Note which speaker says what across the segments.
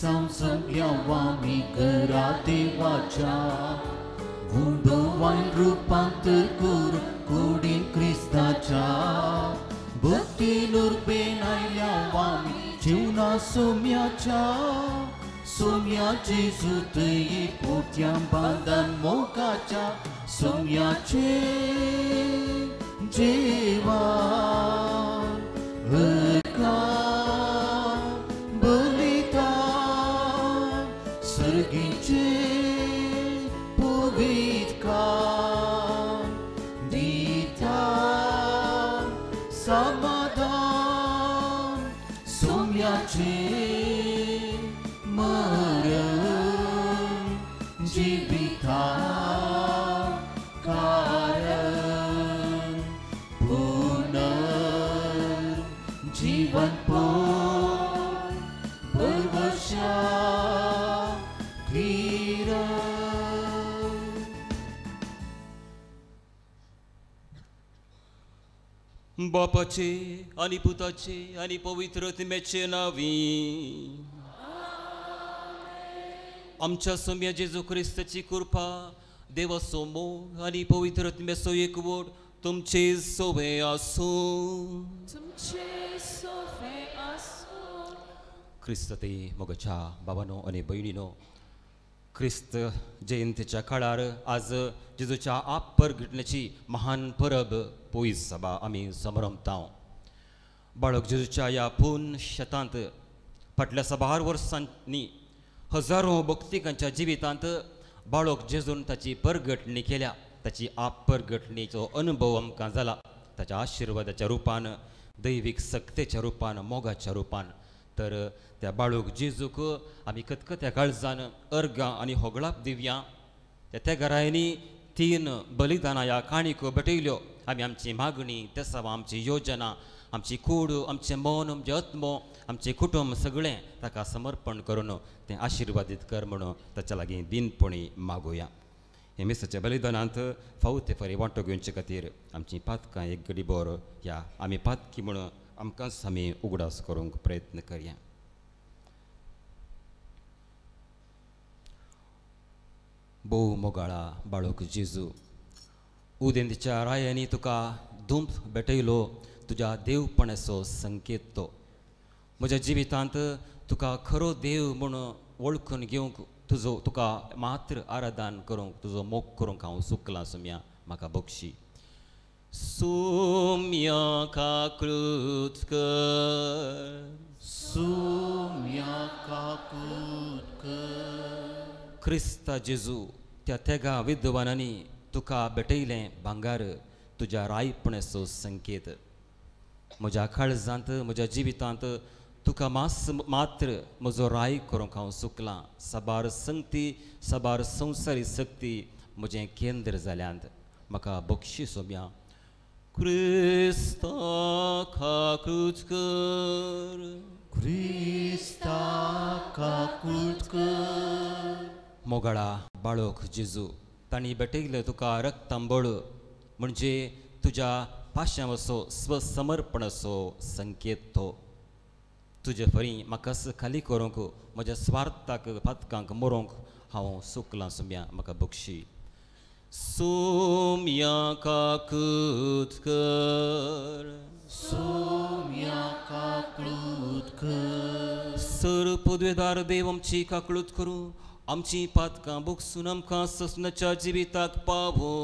Speaker 1: संसम यावामी गरा देवाचा वुंडोवाइन रूपांतर करून कुडीन क्रिस्ताच्या भक्तीनुर बेनाय यावामी जीवना सोम्याच्या सोम्याचे सुतई पोट्यां बांधन मोगाच्या सोम्याचे जेवा हरका बलिता सर्गीचे पवित्का दिता समाधान सोम्याचे जीविता कारण पुनर्जीवन परवशा क्रीडा
Speaker 2: बापाचे आणि पुताचे आणि पवित्र आत्म्याचे नावी आमच्या सोम्या जेजू ख्रिस्ताची कृपा देवाचो मोग आणि पवित्र आत्म्याचो एकवट तुमचे सोबे आसूं ख्रिस्त ते मोगाच्या बाबांनो आणि भयणींनो ख्रिस्त जयंतीच्या काळार आज जेजूच्या आप परगटण्याची महान परब पोईस सभा आमी समरमता बाळक जेजूच्या ह्या पूर्ण शेतांत फाटल्या 6 वर्सांनी हजारो भक्तिकांच्या जिवितांत बाळक जेजून ताची परगटणी केल्या ताची आप परगटणीचो अनुभव आमकां जाला ताच्या आशिर्वादाच्या रूपान दैवीक सक्तेच्या रूपान मोगाच्या रूपान तर त्या बाळूक जेजूक आमी खतखत्या काळजान अर्गां आनी होगळाप दिवया त्या घरांनी 3 बलिदानां ह्या काणीक भेटयल्यो आमी आमची मागणी तेसावा आमची योजना आमची कूड आमचें मन आमचें आत्मो आमचें कुटुंब सगळें ताका समर्पण करून तें आशिर्वादीत कर म्हणून ताच्या लागीं दिनपणी मागुया हे मेसाच्या बलिदानांत फावते फरी वांटो घेवचे खातीर आमची पातकां एक गडीभर ह्या आमी पातकी म्हणून आमकांच आमी उगडास करूंक प्रयत्न करया भोव मोगाळा बाळूक जेजू उदेंतीच्या रायांनी तुका धूम भेटयलो तुज्या देवपणाचो संकेत तो म्हज्या जिवितांत तुका खरो देव म्हणून वळखून घेवंक तुका मात्र आराधन करूंक तुजो मोग करूंक हांव सुकलां सोम्या म्हाका बक्षी सोम्या काकृत कर सोम्या काकृत कर ख्रिस्ता जेजू त्या तेगा विद्वानांनी तुका भेटयलें भांगार तुज्या रायपणाचो संकेत म्हज्या काळजांत म्हज्या जिवितांत तुका मात्र म्हजो राय करूंक हांव सुकलां साबार संगती साबार संवसारी सक्ती म्हजें केंद्र जाल्यांत म्हाका बक्षी सोम्या क्रिस्ता काकृत कर क्रिस्ता काकृत कर मोगाळा बाळोक जेजू तांणी भेटयले तुका रक्तांबळ म्हणजे तुज्या पाशांचो स्वसमर्पणाचो संकेत तो तुजे फरी म्हाका खाली करूंक म्हज्या स्वार्थाक पातकांक मरोंक हांव सुकलां सोम्या म्हाका बक्षी सोम्या काकृत कर सोम्या काकृत कर सर पदवेदार देव आमची काकळूत करूं आमची पातकां बुकसून आमकां ससनाच्या जिविताक पावो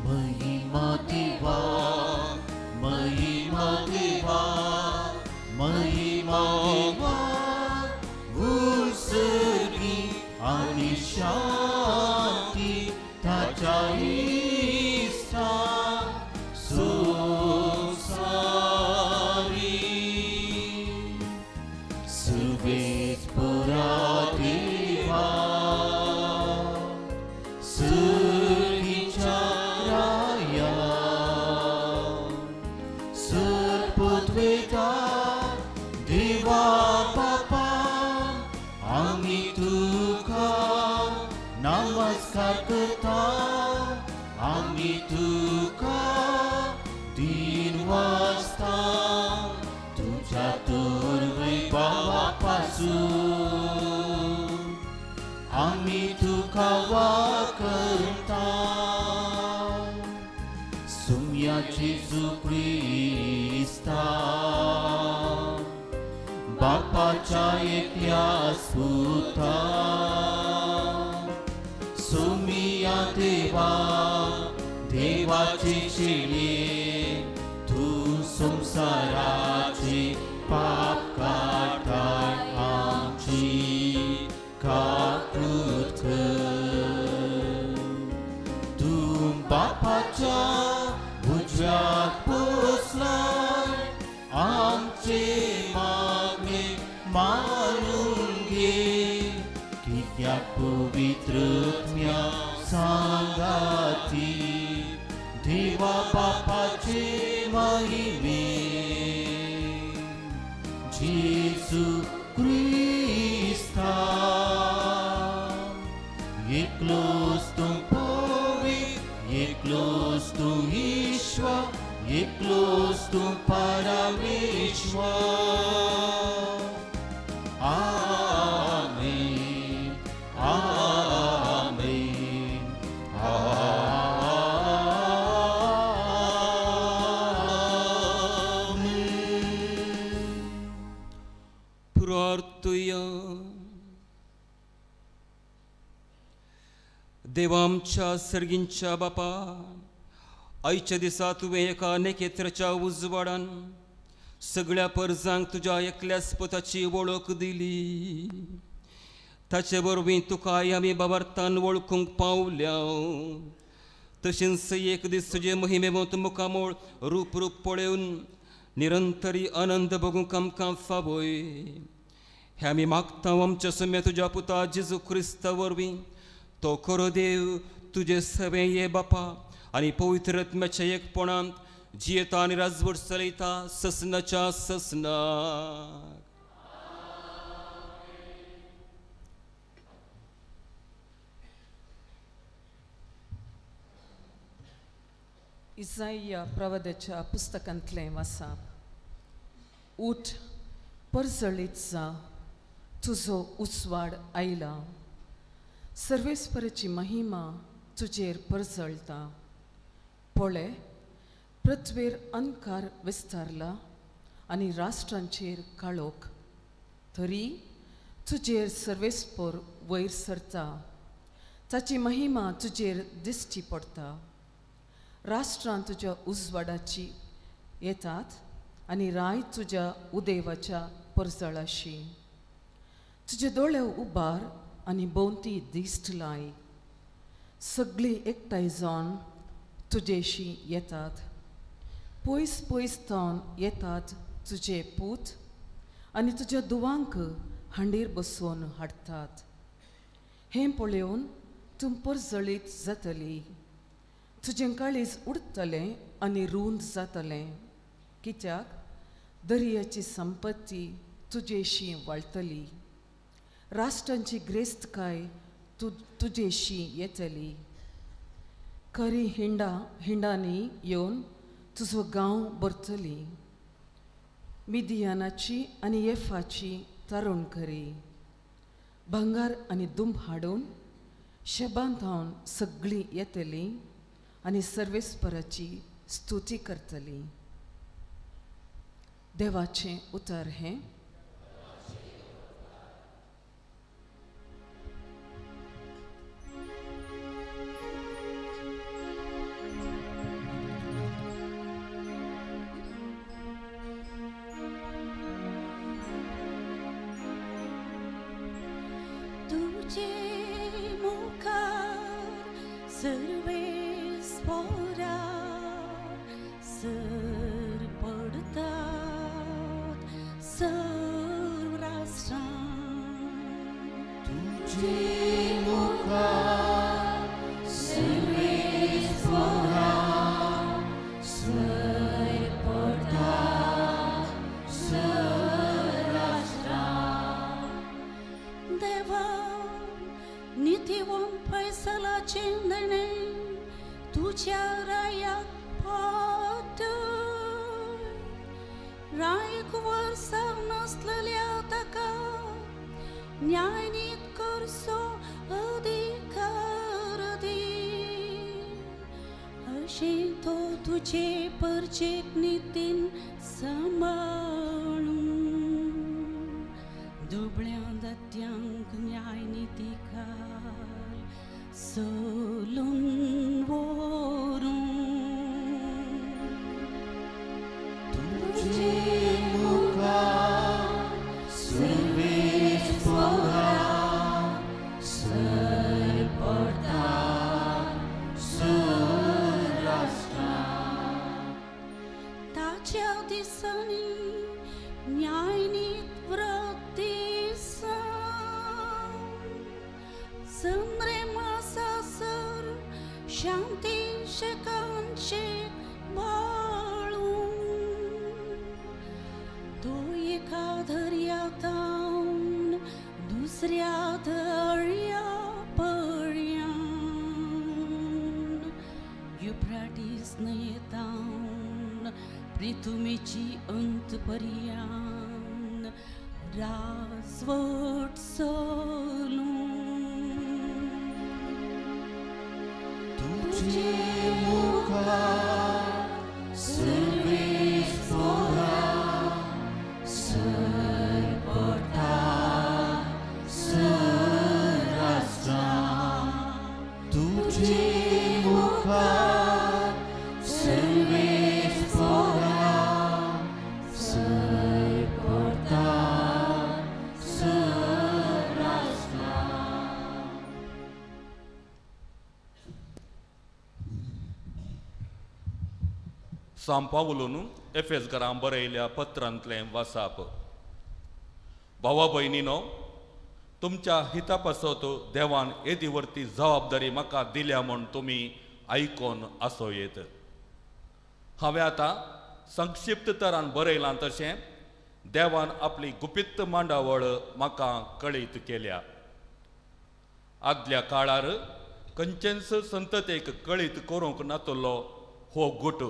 Speaker 1: महिमा देवा महिमा देवा महिमा देवा उसरी आणि शांती ताच्या इष्टा सुसारी सुवेज पुरा देवा सारखता आम्ही तुका दिन वाजता तुझ्या दुर्वैभवापासून आम्ही तुका वाकता सुम्याची ख्रिस्ता बापाच्या एकल्या सुता सुमिया देवा देवाची शेळी तू संसाराची पाप काटाय आमची काकृत तू बापाच्या उजव्यात पोचलाय आमचे मागणे मानून घे कित्याक पवित्रत्म्या सांगाती देवा बापाचे महिमे जेसू ख्रिस्ता एकलोच तू पवित्र एकलोच तू ईश्वर एकलोच तू परमेश्वर आमेन आमेन आमेन
Speaker 2: प्रार्थया देवा आमच्या सर्गींच्या बापा आयच्या दिसा तुवें एका नेकेत्राच्या उजवाडान सगळ्या परजांक तुज्या एकल्याच पुताची वळख दिली ताचे वरवीं तुकाय आमी बाबार्थान वळखूंक पावल्या तशेंच एक दीस तुजे महिमेमोत मुखामोळ रूप पळोवन निरंतरी आनंद भोगूंक आमकां फावय हे आमी मागता आमच्या सुम्या तुज्या पुता जेजू क्रिस्ता वरवीं तो खरो देव तुजे सवे ये बापा आनी पवित्र आत्म्याच्या एकपणांत जियेता आनी राजवट चलयता ससनाच्या ससनाक
Speaker 3: इसाइया प्रवाद्याच्या पुस्तकांतलें वाचप उठ परजळीत जा तुजो उजवाड आयला सर्वेस्पराची महिमा तुजेर परजळटा पळय पृथ्वीर अंधकार विस्तारला आनी राष्ट्रांचेर काळोख तरी तुजेर सर्वेस्पर वयर सरता ताची महिमा तुजेर दिश्टी पडटा राष्ट्रां तुज्या उजवाडाची येतात आनी राय तुज्या उदेवाच्या परजळाशी तुजे दोळे उबार आनी भोंवती दिश्ट लाय सगळीं एकठांय जावन तुजेशी येतात पयस पयस थावन येतात तुजे पूत आनी तुज्या दुवांक हांडीर बसोवन हाडटात हें पळोवन तूं परजळीत जातली तुजें काळीज उडतलें आनी रुंद जातलें कित्याक दर्याची संपत्ती तुजेशी वळटली राष्ट्रांची ग्रेस्तकाय तुजेशी येतली खरी हिंडांनी येवन तुजो गांव भरतली मिदियानाची आनी येफाची तरुण करी भांगार आनी दुंब हाडून शेबान थावन सगळीं येतलीं आनी सर्वेस्पराची स्तुती करतली देवाचें उतर हें
Speaker 4: रायक वर्सा नसलेल्या ताका न्यायनीत करचो अधिकार दी अशें तो तुजे परचेक नितीन सांबाळून दुबळ्या दात्यांक न्याय नितीकार सोलून व्हरून
Speaker 1: तुझे मुखार सर्वेस्परा सरपडटा सुराष्ट्रा
Speaker 4: ताच्या दिसांनी न्यायनीत संरेमासासर शांती शेकांचे बाळून तो एका दर्यातावन दुसऱ्या दर्या पळ्यान युफ्राटीस न्हंयेतावन प्रिथुमेची अंत पर्यान राजवट चलून
Speaker 1: तुझे मुखार सर्वेस्परा सरपडटा सुराष्ट्रा तुझे मुखार सर्वेस्परा सरपडटा सुराष्ट्रा.
Speaker 5: सांत पावलोन एफेसकारांक बरयल्या पत्रांतलें वाचप. भावा भयणीनो, तुमच्या हिता पासत देवान येदी व्हरती जबाबदारी म्हाका दिल्या म्हूण तुमी आयकोन आसोयेत. हांवें आतां संक्षिप्त तरान बरयलां तशें देवान आपली गुपित मांडावळ म्हाका कळीत केल्या. आदल्या काळार खंयचेच संततेक कळीत करूंक नातलो हो गुट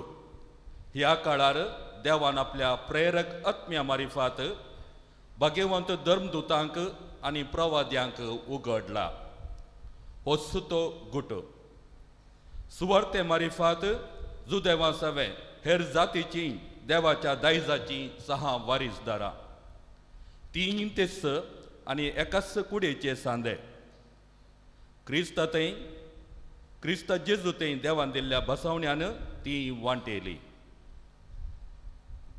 Speaker 5: ह्या काळार देवान आपल्या प्रेरक आत्म्या मारिफात भाग्यवंत धर्मदूतांक आनी प्रवाद्यांक उगडला. हो सुतो गुट सुवार्ते मारिफात जुदेवां सवे हेर जातीची देवाच्या दायजाची 6 वारीसदारां, 3 तेस्स आनी एकाच कुडयेचे सांदे. क्रिस्त जेजूतय देवान दिल्ल्या बसवण्यान ती वांटेली.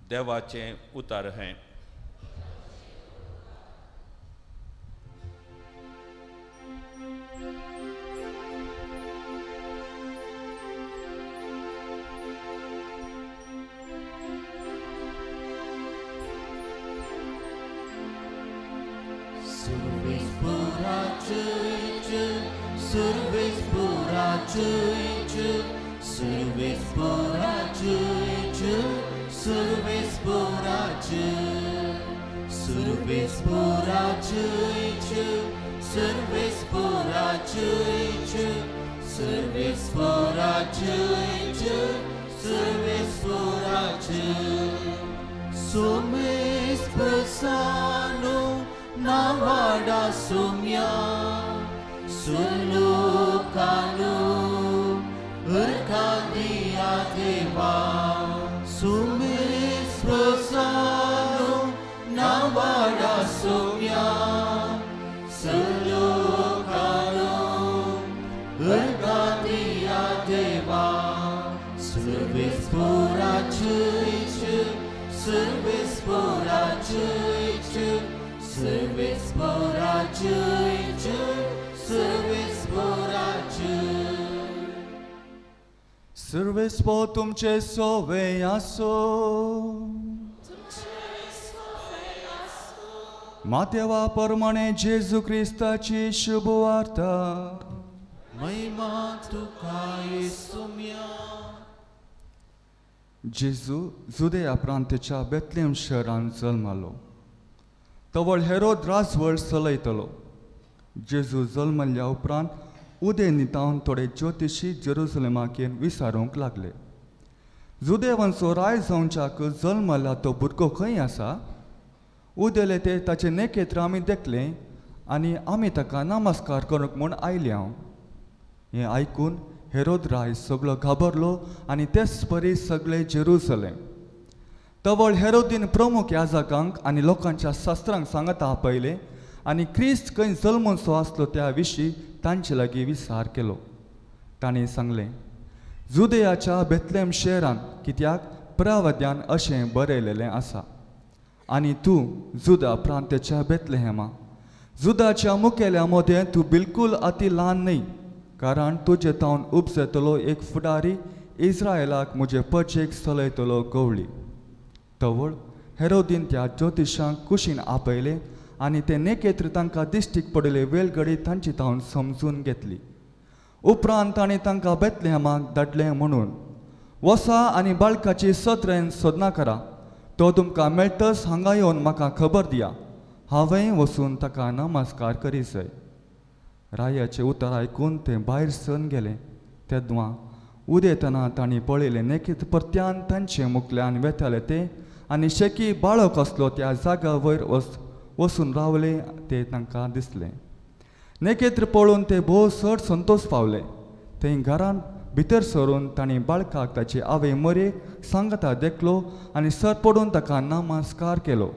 Speaker 5: देवाचें उतार हें.
Speaker 1: Sumes persano navada sumya sulukanu berkadia deva. Sumes persano navada sumya sulukanu berkadia deva. Service for our church, service for our church, service for our church, service for our church.
Speaker 6: Service for तुमचे सोवे आसो. मातेवा परमाणे जेजू क्रिस्ताची शुभ वार्ता.
Speaker 1: महिमा तुका येसुम्या.
Speaker 6: जेजू जुदेया प्रांताच्या बेतलेम शहरान जल्मालो. तवळ हेरोद राजवळ चलयतलो. जेजू जल्मल्या उपरांत उदे नितावन थोडे ज्योतिशी जेरुसलेमाकेर विसारूंक लागले. जुदेवांचो राय जावच्याक जल्मला तो भुरगो खंय आसा? उदेले ते ताचे नेकेत्र आमी देखले आनी आमी ताका नमस्कार करूंक म्हूण आयले हांव. हें आयकून हेरोद राय सगळो घाबरलो आनी तेच परी सगळे जेरुसलेम. तवळ हेरोदीन प्रमुख याजकांक आनी लोकांच्या शास्त्रांक सांगता आपयले आनी क्रिस्त खंय जल्मूचो आसलो त्या विशीं तांचे लागीं विचार केलो. ताणें सांगलें, जुदेयाच्या बेतलेम शहरान, कित्याक प्रवाद्यान अशें बरयलेलें आसा, आनी तूं जुदा प्रांताच्या बेतलेहेमा, जुदाच्या मुखेल्या मदें तूं बिलकूल अति ल्हान न्हय, कारण तुजे तावन उपजतलो एक फुडारी इस्रायलाक म्हजे पचेक चलयतलो गवळी. तवळ हेरोदीन त्या ज्योतिशांक कुशीन आपयले आनी ते नेकेत्र तांकां दिश्टीक पडले वेलगडी तांची तावन समजून घेतली. उपरांत ताणें तांकां बेतलेहमाक धाडलें म्हणून, वसा आनी बाळकाची सत्रेन सोदना करा, तो तुमकां मेळटस हांगा येवन म्हाका खबर दिया, हांवें वचून ताका नमस्कार करीसय. रायाचें उतर आयकून ते भायर सरून गेले. तेदवां उदेतना तांणी पळयलें नेकीत परत्यान तांचे मुखल्यान वेताले ते आनी शेकी बाळक असलो त्या जाग्या वयर वचून रावले ते तांकां दिसलें. नेकेत्र पळोवन ते भोव चड संतोश पावले. थंय घरान भितर सरून तांणी बाळकाक ताचे आवय मरेक सांगता देखलो आनी सर पडून ताका नमस्कार केलो.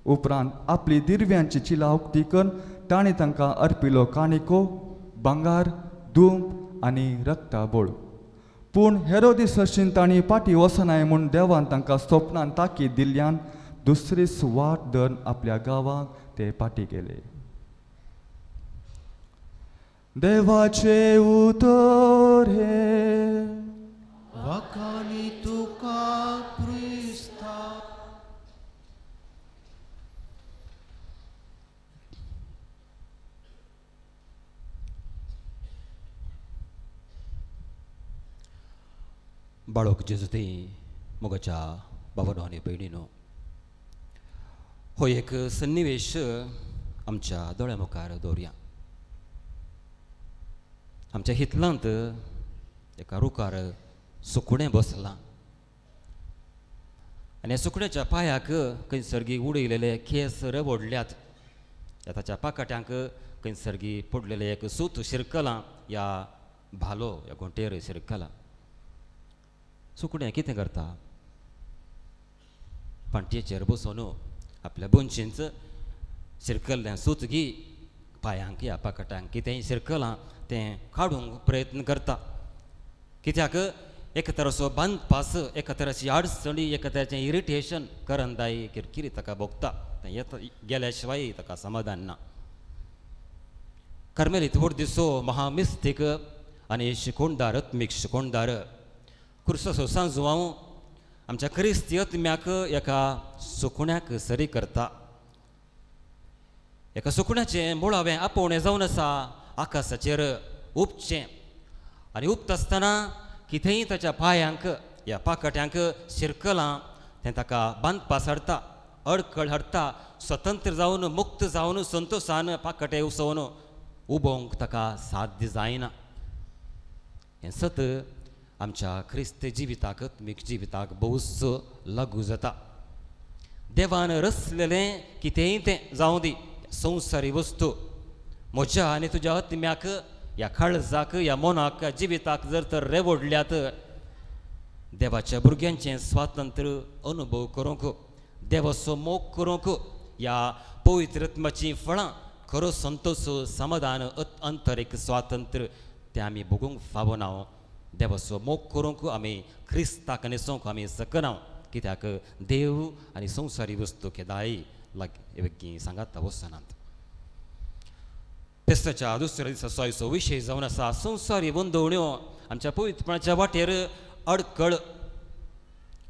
Speaker 6: उपरांत आपली दिरव्यांची चिला उक्ती करून ताणें तांकां अर्पिलो काणिको, भांगार, दूब आनी रक्ताबोळ. पूण हेरोदीस हरशीन तांणी पाटी वचनाय म्हूण देवान तांकां स्वप्नान ताकीद दिल्ल्यान दुसरीच वाट धरून आपल्या गांवाक ते पाटी गेले. देवाचे उतर हे
Speaker 1: वखाणी तुका प्रिस्ता.
Speaker 2: बाळक जेजुती मोगाच्या भावांनो आनी भयणींनो, हो एक सन्निवेश आमच्या दोळ्या मुखार दवरया. आमच्या हितलांत एका रुखार सुकणें बसलां आनी ह्या सुकण्याच्या पांयाक खंय सर्गी उडयलेले केस रवडल्यात. ताच्या पाकाट्यांक खंय सर्गी पडलेले एक सूत शिरकलां, या भालो ह्या घोंटेर शिरकलां. सुकणें कितें करता? पांटयेचेर बसून आपल्या बोनशींच शिरकल्लें सूत घी पांयांक या पाकाट्यांक कितेंय शिरकलां तें काडूंक प्रयत्न करता. कित्याक एक तराचो बांदपास, एक तराची अडचणी, एक तराचें इरिटेशन, करंदायी किरकिरी ताका भोगता. तें गेल्या शिवाय ताका समाधान ना. कार्मेलीत वर्दिसो महामिस्तीक आनी शिकोणदार, आत्मीक शिकोणदार क्रुसोसो सांजू हांव आमच्या क्रिस्ती आत्म्याक एका सुकण्याक सरी करता. एका सुकण्याचें मुळावें आपोवणें जावन आसा आकाशाचेर उपचें, आनी उपता आसतना कितेंय ताच्या पांयांक या पाकाट्यांक शिरकलां तें ताका बांदपास हाडटा, अडखळ हाडटा. स्वतंत्र जावन, मुक्त जावन, संतोशान पाकाटे उसोवन उबोवंक ताका साध्य जायना. हें सत आमच्या क्रिस्त जिविताक, आत्मीक जिविताक भोवच लागू जाता. देवान रचलेलें कितेंय तें जावं दी, संवसारी वस्तू म्हज्या आनी तुज्या आत्म्याक, ह्या काळजाक, ह्या मनाक, जिविताक जर तर रेवडल्यात, देवाच्या भुरग्यांचें स्वातंत्र्य अनुभव करूंक, देवाचो मोग करूंक, ह्या पवित्र आत्म्याचीं फळां, खरो संतोश, समाधान, अंतरीक स्वातंत्र्य तें आमी भोगूंक फावना. देवाचो मोग करूंक आमी क्रिस्ताक न्हेसोवंक आमी सकना. कित्याक देव आनी संवसारी वस्तू केदाय लागीं सांगात वचनात. पेस्ताच्या दुसऱ्या दिसा सोयचो विशय जावन आसा संवसारी बंदवण्यो आमच्या पवित्रपणाच्या वाटेर अडखळ.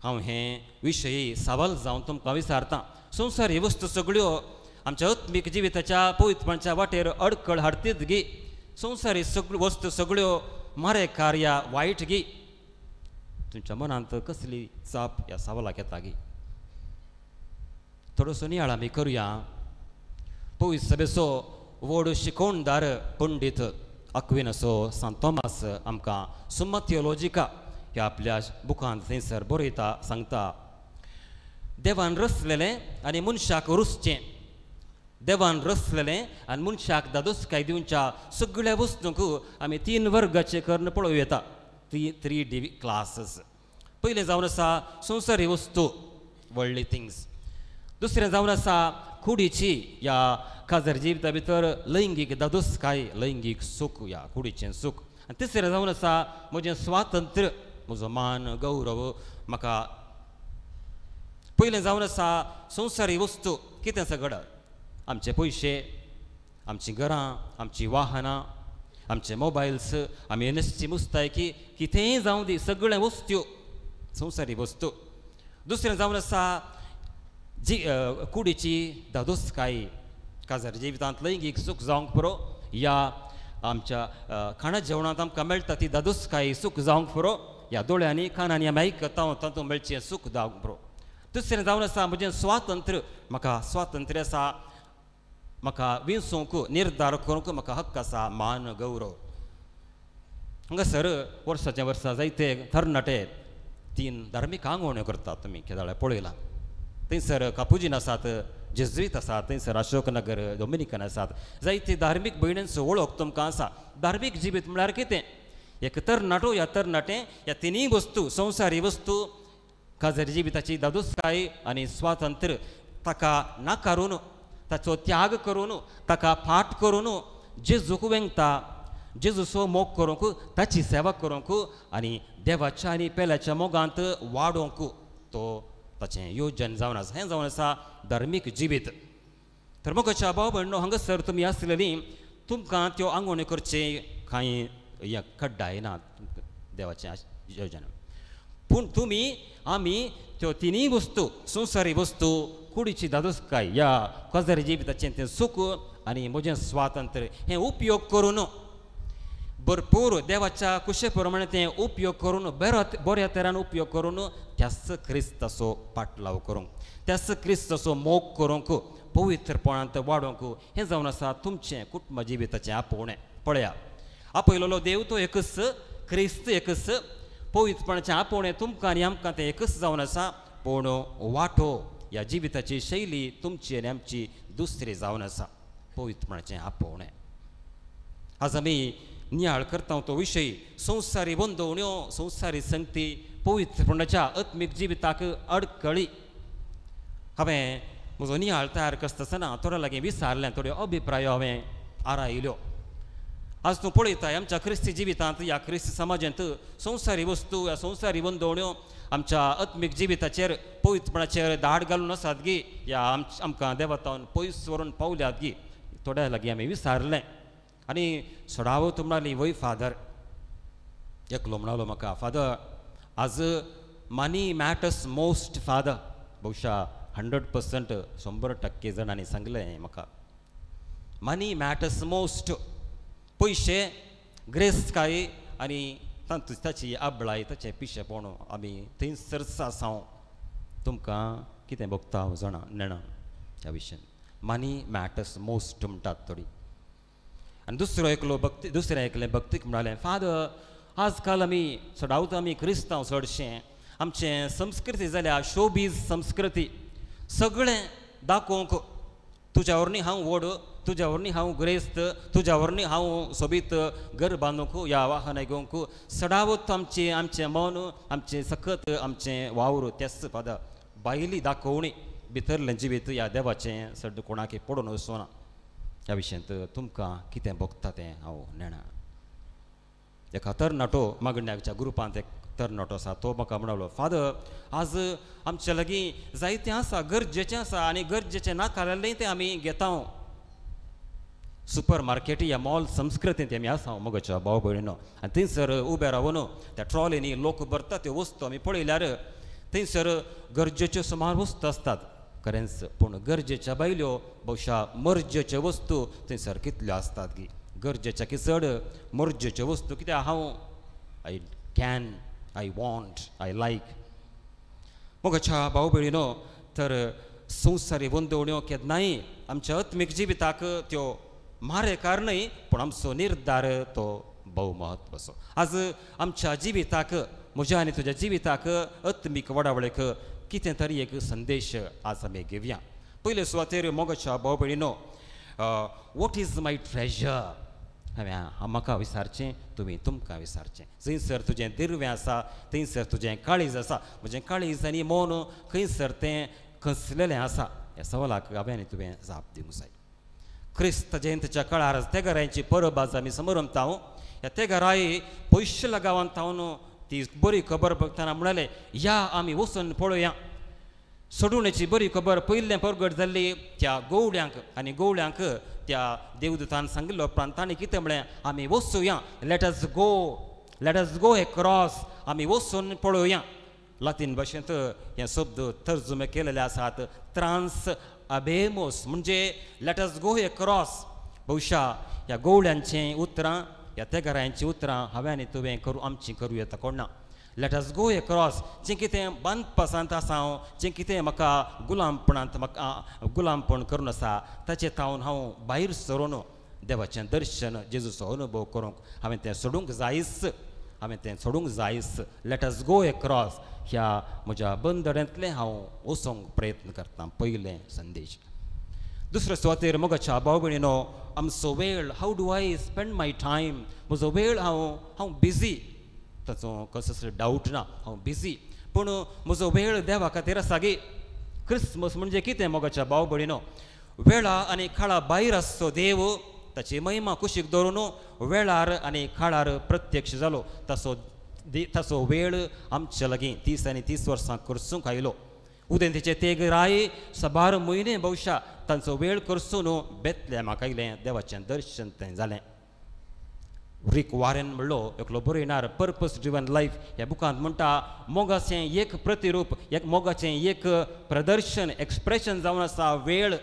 Speaker 2: हांव हे विशयी सवाल जावन तुमकां विचारतां. संवसारी वस्तू सगळ्यो आमच्या आत्मीक जिविताच्या पवित्रपणाच्या वाटेर अडखळ हाडटीत गी. संवसारी वस्तू सगळ्यो मारे कार्या वायट गी. तुमच्या मनांत कसली चाप ह्या सवालाक येता गी? थोडोसो नियाळ आमी करुया. पवित्र सभेचो व्हड शिकोणदार पंडीत अक्विनसो सांत थॉमास आमकां सुम्मा थियोलॉजिका हे आपल्या बुकांत थंयसर बरयता सांगता देवान रचलेलें आनी मनशाक रुचचें देवान रचलेलें आनी मनशाक दादोसकाय दिवच्या सगळ्या वस्तूंक आमी 3 वर्गाचे करून पळोवं येता 3 क्लासेस पयलें जावन आसा संवसारी वस्तू वर्ल्डली थिंग्स दुसरें जावन आसा कुडीची ह्या काजर जिविता भितर लैंगीक दादोसकाय लैंगीक सूख ह्या कुडीचें सूख आनी तिसरें जावन आसा म्हजें स्वातंत्र्य म्हजो मान गौरव म्हाका पयलें जावन आसा संवसारी वस्तू कितें आसा घडत आमचे पयशे आमचीं घरां आमचीं वाहनां आमचे मोबायल्स आमी एनएसची मुस्तायकी कितेंय जावं दी सगळे वस्तू संवसारी वस्तू दुसरें जावन आसा कुडीची दादोसकाय काजर जिवितांत लैंगीक सूख जावंक पुरो या आमच्या खाणा जेवणांत आमकां मेळटा ती दादोसकाय सूख जावंक पुरो ह्या दोळ्यांनी कानांनी आमी आयकता तातूंत मेळचें सूख जावंक पुरो दुसरें जावन आसा म्हजें स्वातंत्र्य म्हाका स्वातंत्र्य आसा म्हाका विंसूंक निर्धार करूंक म्हाका हक्क आसा मान गौरव हांगासर वर्साच्या वर्सा जायते तरणाटे 3 धार्मीक आंगवण्यो करतात तुमी केदाळे पळयलां थंयसर कापुजीन आसात जेजुईत आसात थंयसर अशोकनगर डॉमिनिकन आसात जायती धार्मीक भयणींचो वळख तुमकां आसा धार्मीक जिवीत म्हळ्यार कितें एक तरणाटो ह्या तरणाटें ह्या 3 वस्तू संवसारी वस्तू काजर जिविताची दादोसकाय आनी स्वातंत्र्य ताका नाकारून ताचो त्याग करून ताका फाट करून जेजूक वेंगता जेजूचो मोग करूंक ताची सेवा करूंक आनी देवाच्या आनी पेल्याच्या मोगांत वाडोवंक तो ताचें योजन जावन आसा हें जावन आसा धार्मीक जिवीत तर मोगाच्या भाव भयणो हांगासर तुमी आसलेलीं तुमकां त्यो आंगवण्यो करचे कांय खड्डाय ना देवाचें योजन पूण तुमी आमी त्यो 3 वस्तू संवसारी वस्तू कुडीची दादोसकाय ह्या काजर जिविताचें तें सूख आनी म्हजें स्वातंत्र्य हें उपयोग करून भरपूर देवाच्या कुशे प्रमाणे तें उपयोग करून बऱ्या तरेन उपयोग करून त्याच क्रिस्ताचो पाटलाव करूंक त्याच क्रिस्ताचो मोग करूंक पवित्रपणांत वाडोवंक हें जावन आसा तुमचें कुटुंब जिविताचें आपोवणें पळया आपयलोलो देव तो एकच क्रिस्त एकच पवित्रपणाचें आपोवणें तुमकां आनी आमकां तें एकच जावन आसा पूण वांटो ह्या जिविताची शैली तुमची आनी आमची दुसरी जावन आसा पवित्रपणाचें आपोवणें आज आमी नियाळ करता तो विशय संवसारी बंदोवण्यो संवसारी संगती पवित्रपणाच्या आत्मीक जिविताक अडखळी हांवें म्हजो नियाळ तयार करतना थोड्या लागीं विचारलें थोड्यो अभिप्रायो हांवें आरायल्यो आज तूं पळयता आमच्या क्रिस्ती जिवितांत ह्या क्रिस्ती समाजांत संवसारी वस्तू ह्या संवसारी बंदोवण्यो आमच्या आत्मीक जिविताचेर पवित्रपणाचेर दाड घालून आसात गी ह्या आमकां देवातावन पयस व्हरून पावल्यात गी थोड्या लागीं हांवें विचारलें आनी सोडावो तूं म्हणली वय फादर एकलो म्हणलो म्हाका फादर आज मनी मॅटर्स मोस्ट फादर बहुशा 100% 100% जाणांनी सांगलें म्हाका मनी मॅटर्स मोस्ट पयशे ग्रेस्काय आनी ताची आबळाय ताचें पिशेपण आमी थंयसर सासांव तुमकां कितें भोगता हांव जाणा नेणा ह्या विशयान मनी मॅटर्स मोस्ट म्हणटात थोडी आनी दुसरें एकलें भक्तीक म्हणालें फादर आज काल आमी सोडावता आमी क्रिस्तांव चडशें आमचें संस्कृती जाल्या शोबीज संस्कृती सगळें दाखोवंक तुज्या वरवीं हांव व्हड तुज्या वरवीं हांव ग्रेस्त तुज्या वरवीं हांव सोबीत घर बांदूंक ह्या वाहनां घेवंक सडावत आमचें मन आमचें सखत आमचें वावर तेच फादर भायली दाखोवणी भितरलें जिवीत ह्या देवाचें सड्ड कोणाकय पडून वचना ह्या विशयांत तुमकां कितें भोगता तें हांव नेणा एका तरणाटो मागण्याच्या ग्रुपांत एक तरणाटो आसा तो म्हाका म्हणलो फादर आज आमचे लागीं जायतें आसा गरजेचें आसा आनी गरजेचें नाका जाल्लें तें आमी घेता सुपर मार्केट ह्या मॉल संस्कृतींत आमी आसा मोगाच्या भाव भयणीनो आनी थंयसर उबे रावन त्या ट्रॉलींनी लोक भरता त्यो वस्तू आमी पळयल्यार थंयसर गरजेच्यो सुमार वस्तू आसतात खरेंच पूण गरजेच्या भायल्यो बहुशा मर्जेच्यो वस्तू थंयसर कितल्यो आसतात गी गरजेच्या की चड मर्जेच्यो वस्तू कित्याक हांव I can I want I like मोगाच्या भाव भयणीनो तर संवसारी बंदोवण्यो केन्नाय आमच्या आत्मीक जिविताक त्यो मारेकार न्हय पूण आमचो निर्धार तो भोव महत्वाचो आज आमच्या जिविताक म्हज्या आनी तुज्या जिविताक आत्मीक वडावळेक कितें तरी एक संदेश आज आमी घेवया. पयले सुवातेर मोगाच्या भाव भयणीनो, वॉट इज माय ट्रेजर? हांवें म्हाका विचारचें, तुमी तुमकां विचारचें. जंयसर तुजें दिर्वें आसा थंयसर तुजें काळीज आसा. म्हजें काळीज आनी मौन खंयसर तें खसलेलें आसा? ह्या सवालाक हांवें आनी तुवें जाप दिवंक जाय. क्रिस्त जयंतीच्या काळार तेगारांची परब आज आमी समरमता. ह्या तेगाराय पयशेल्या गांवांत हांव ती बरी खबर बघताना म्हणाले, या आमी वचून पळोवया. सोडूण्याची बरी खबर पयलें परगट जाल्ली त्या गवड्यांक, आनी गवड्यांक त्या देवदूतान सांगिल्लो प्रांतांनी कितें म्हळें, आमी वचूया, लेट अस गो एक्रॉस, आमी वचून पळोवया. लातीन भाशेंत हे शब्द तर्जुमे केलेले आसात. ट्रान्स अबेमोस म्हणजे लेट अस गो एक्रॉस. बहुशा ह्या गवड्यांचें उतरां, ह्या तेगारांचीं उतरां हांवें आनी तुवें आमचीं करूं येता कोण ना. लेट अस गो एक्रॉस. जें कितें बांदपासांत आसा हांव, जें कितें म्हाका गुलामपणांत म्हाका गुलामपण करून आसा, ताचे तावन हांव भायर सरून देवाचें दर्शन, जेजूचो अनुभव करूंक हांवें तें सोडूंक जायच. लेट अस गो एक्रॉस. ह्या म्हज्या बंदड्यांतलें हांव वचोंक प्रयत्न करतां. पयलें संदेश. दुसरे सुवातेर मोगाच्या भाव भयणीनो, आमचो वेळ, how do I spend my time? म्हजो वेळ हांव बिजी, ताचो कसो डावट ना, हांव बिजी. पूण म्हजो वेळ देवा खातीर आसा गे. क्रिसमस म्हणजे कितें मोगाच्या भाव भयणीनो? वेळा आनी काळा भायर आसचो देव, ताची महिमा कुशीक धरून वेळार आनी काळार प्रत्यक्ष जालो. ताचो वेळ आमच्या लागीं 30 आनी 30 वर्सां करसूंक आयलो. उदेंतीचे तेगराय साबार म्हयने भौशा तांचो वेळ करसून बेतलेमाक आयलें. देवाचें दर्शन तें जालें. रिक वॉरेन म्हणलो, एकलो बरयणार, पर्पस ड्रिवन लायफ ह्या बुकांत म्हणटा, मोगाचें एक प्रतिरूप, एक मोगाचें एक प्रदर्शन, एक्सप्रेशन जावन आसा वेळ.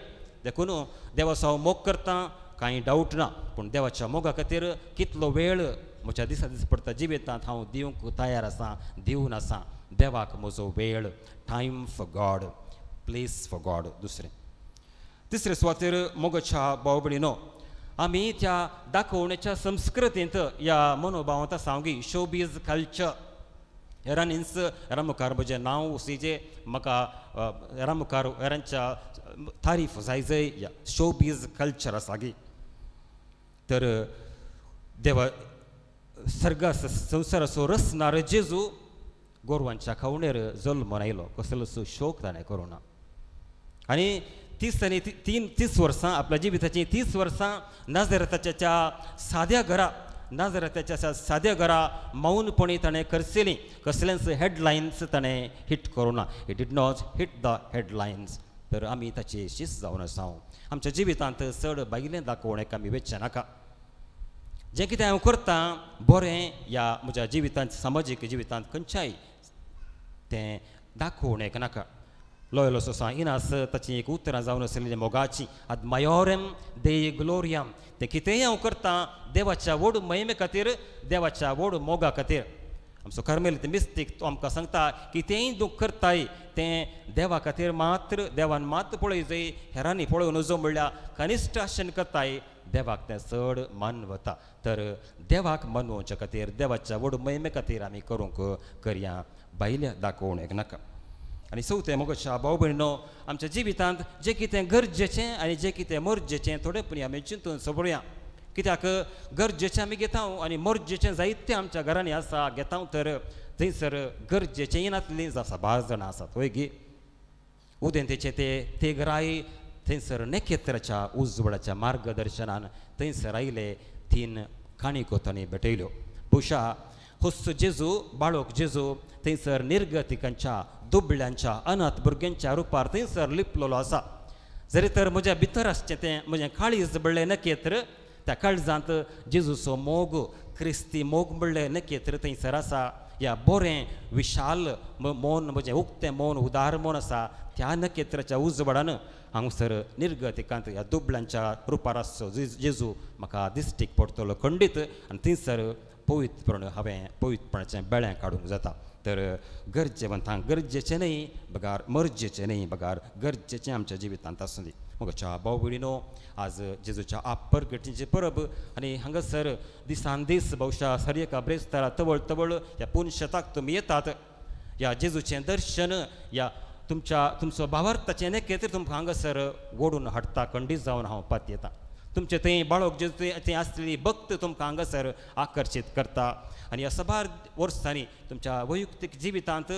Speaker 2: देखून देवाचो हांव मोग करतां, कांय डावट ना. पूण देवाच्या मोगा खातीर कितलो वेळ म्हज्या दिसा दीस पडटा जिवितांत हांव दिवंक तयार आसां, दिवन आसां. देवाक म्हजो वेळ, time for God, place for God. तिसरे सुवातेर मोगाच्या भाव भयणीनो, आमी त्या दाखोवण्याच्या संस्कृतींत ह्या मनोभावांत आसा गी. Showbiz culture. हेरांनीच हेरां मुखार म्हजें नांव वसीचें, म्हाका हेरां मुखार हेरांच्या तारीफ जाय या शोबीज कल्चर आसा गी. तर देवा सर्गास संवसाराचो रचणार जेजू गोरवांच्या खावणेर जल्मून आयलो. कसलोसो शोक ताणें करूं ना. आनी 30 वर्सां, आपल्या जिविताची 30 वर्सां नाजरेताच्या साद्या घरा मौनपणी ताणें करचेलीं. कसलेंच हेडलायन्स ताणें हिट करूं ना. It did not hit the headlines. तर आमी ताची शीस जावन आसा. आमच्या जिवितांत चड भायलें दाखोवणेक आमी वेचचे नाका. जें कितें हांव करतां बरें ह्या म्हज्या जिवितांत, सामाजीक जिवितांत खंयच्याय तें दाखोवणेक नाका. लॉयलो सोसा इनास ताची एक उतरां जावन आसलेली मोगाची, आद मायोरेम देई ग्लोरियम. तें कितेंय हांव करतां देवाच्या व्हड महिमे खातीर, देवाच्या व्हड मोगा खातीर. आमचो कार्मेलीत मिस्तीक तो आमकां सांगता, कितेंय दूख करताय तें देवा खातीर मात्र, देवान मात पळय जाय, हेरांनी पळोवन नजो म्हणल्यार कनिश्ट आशेन करताय, देवाक तें चड मान वता. तर देवाक मनोवच्या खातीर, देवाच्या व्हड महिमे खातीर आमी करूंक करया, भायल्या दाखोवणेक नाका. आनी चवथें मोगाच्या भाव भयणीनो, आमच्या जिवितांत जें कितें गरजेचें आनी जें कितें मर्जेचें थोडेपणी आमी चिंतून सबळया. कित्याक गरजेचें आमी घेता आनी मर्जेचें जायतें आमच्या घरांनी आसा घेता. तर थंयसर गरजेचें येनातलीं साबार जाणां आसात वय गी. उदेंतेचे ते घराय थंयसर नखेत्राच्या उजवडाच्या मार्गदर्शनान थंयसर आयले. 3 काणी कोतांनी भेटयल्यो. बहुशा हुस्स जेजू, बाळोक जेजू थंयसर निर्गतिकांच्या, दुबळ्यांच्या, अनाथ भुरग्यांच्या रुपार थंयसर लिपलेलो आसा. जरी तर म्हज्या भितर आसचें तें म्हजें काळीज म्हणलें नखेत्र, त्या काळजांत जेजूचो मोग, क्रिस्ती मोग म्हणलें नखेत्र थंयसर आसा. ह्या बरें विशाल मौन, म्हजें उक्तें मौन, उदार मौन आसा. त्या नखेत्राच्या उजवाडान हांगसर निर्गतिकांत ह्या दुबळ्यांच्या रुपार आसचो जेजू म्हाका दिश्टीक पडटलो खंडीत. आनी थंयसर पवित्रपण हांवें पवित्रपणाचें बेळें काडूंक जाता. तर गरजेवंतांक गरजेचें न्ही बगार मर्जेचें न्ही बगार गरजेचें आमच्या जिवितांत आसूं दी मोगाच्या भाव भयणीनो आज जेजूच्या परगटीचें परब आनी हांगासर दिसान दीस भौशा सर्यका ब्रेस्तारा तवळ तवळ ह्या पुनशताक तुमी येतात ह्या जेजूचें दर्शन ह्या तुमचो भावार्थाचें नेकेत्र तुमकां हांगासर ओडून हाडटा खंडीत जावन हांव पात येता तुमचे थंय बाळोक जेजू थंय आसलेली भक्त तुमकां हांगासर आकर्शीत करता आनी ह्या सबार वर्सांनी तुमच्या वैयक्तीक जिवितांत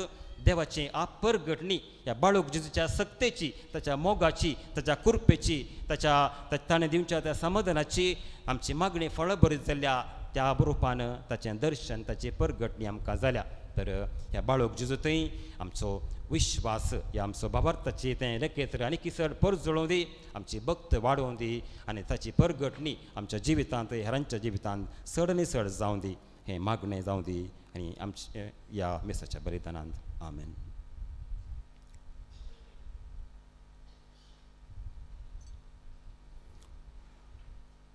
Speaker 2: देवाची परगटणी ह्या बाळोक जेजूच्या सक्तेची ताच्या मोगाची ताच्या कृपेची ताणें दिवच्या त्या समाधानाची आमची मागणी फळभरीत जाल्ल्या त्या रुपान ताचें दर्शन ताची परगटणी आमकां जाल्या तर ह्या बाळोक जेजू थंय आमचो विश्वास ह्या आमचो भावार्थाची तें लेखेत्र आनी किसड परजळोवं दी आमची भक्त वाडोवं दी आनी ताची परगटणी आमच्या जिवितांत हेरांच्या जिवितांत चड आनी चड जावं दी हें मागणें जावं दी आनी आमचे ह्या मेसाच्या बलिदानांत आमेन.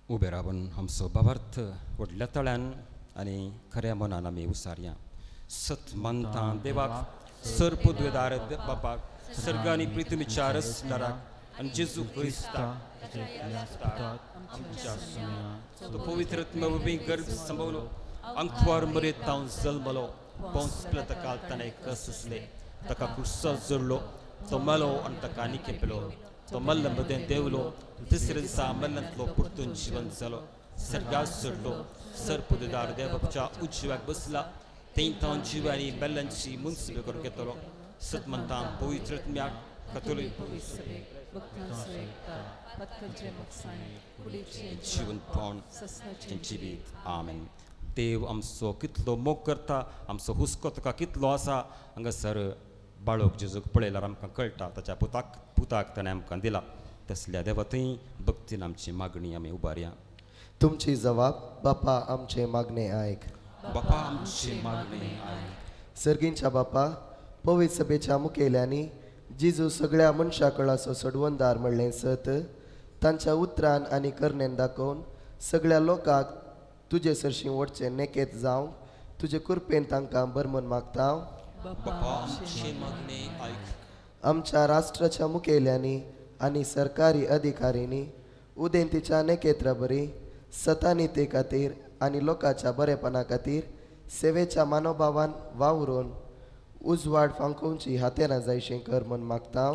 Speaker 2: उबे रावन आमचो भावार्थ व्हडल्या तळ्यान आनी खऱ्या मनान आमी उसारया. सत मानता देवाक सरपुद्वेदार बापाक सर्ग आनी पृथ्वीच्या रचणाराक आनी जेजू क्रिस्ताक तो पवित्र आत्म्यावरवीं गर्भ संभवलो अंकवार मरेत तावन जल्मलो पोंस पिलाताकाल ताणें कसले ताका क्रुसार जोडलो तो मेलो आनी ताका निखेपलो तो मल्ल मदें देंवलो तिसरे दिसा मल्लांतलो परतून जिवंत जालो सर्गाक चडलो सरपुद्वेदार देवाच्या उजव्याक बसला थंय तावन जिव आनी बेल्लांची मुन्सिपल करून घेतलो सतमंतां पवित्र आत्म्याक कथोलीक जिवंतपण जिवीत आमेन. देव आमचो कितलो मोग करता आमचो हुस्को ताका कितलो आसा हांगासर बाळोक जेजूक पळयल्यार आमकां कळटा ताच्या पुताक ताणें आमकां दिला तसल्या देवा थंय भक्तीन आमची मागणी आमी उबारया.
Speaker 7: तुमची जबाब बापा आमचे मागणे आयक
Speaker 2: बापा आमची मागणी आयक.
Speaker 7: सर्गींच्या बापा पवित्र सभेच्या मुखेल्यांनी जेजू सगळ्या मनशा कळाचो सोडवणदार म्हणलें सत तांच्या उतरान आनी करण्यान दाखोवन सगळ्या लोकांक तुजे सरशी वडचें नेकेत जावं तुजे कृपेन तांकां बरमन मागता. आमच्या राष्ट्राच्या मुखेल्यांनी आनी सरकारी अधिकाऱ्यांनी उदेंतीच्या नेकेत्रा बरी सतानिते खातीर आनी लोकांच्या बरेपणा खातीर सेवेच्या मनोभावान वावरून उजवाड फांकोवची हातेरां जायशें कर म्हूण मागता.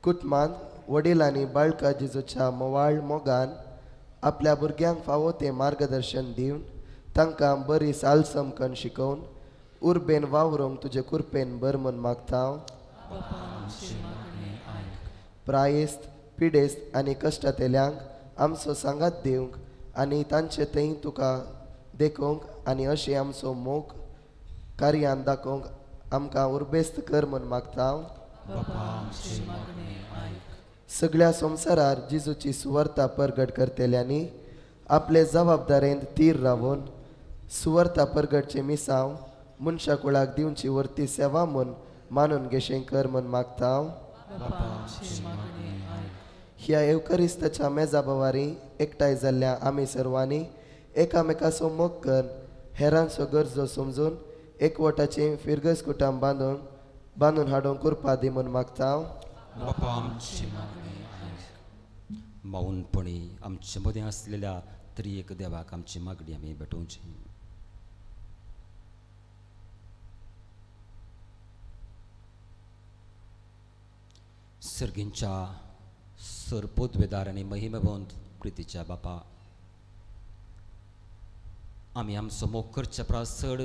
Speaker 7: कुटुंबांत वडिलांनी बाळका जेजूच्या मोवाळ मोगान आपल्या भुरग्यांक फावो तें मार्गदर्शन दिवन तांकां बरी सालसमकन शिकोवन उर्बेन वावरूंक तुजे कृपेन बर म्हूण मागता. प्रायेस्त पिडेस्त आनी कश्टातेल्यांक आमचो सांगात दिवंक आनी तांचे थंय तुका देखूंक आनी अशें आमचो मोग कार्यान दाखोवंक आमकां उर्बेस्त कर म्हूण मागता. सगळ्या संवसारार जेजूची सुवार्ता परगट करतेल्यांनी आपले जबाबदारेंत तीर रावून सुवार्ता परगटचे मिसांव मनशा कुळाक दिवची वर्ती सेवा म्हूण मानून घेशें कर म्हूण मागता. ह्या एवकरिस्ताच्या मेजा बोवारी एकठांय जाल्ल्या आमी सर्वांनी एकामेकाचो मोग कर हेरांचो गरजो समजून एकवटाचें फिरगस कुटुंब बांदून हाडूंक कृपा दी म्हूण मागता.
Speaker 2: मौनपणी आमचे मदें आसलेल्या तरी एक देवाक आमची मागणी आमी भेटोवची. सर्गींच्या सरपोद्वेदार आनी महिमेवंत प्रितीच्या बापा आमी आमचो मोग करचे प्रासड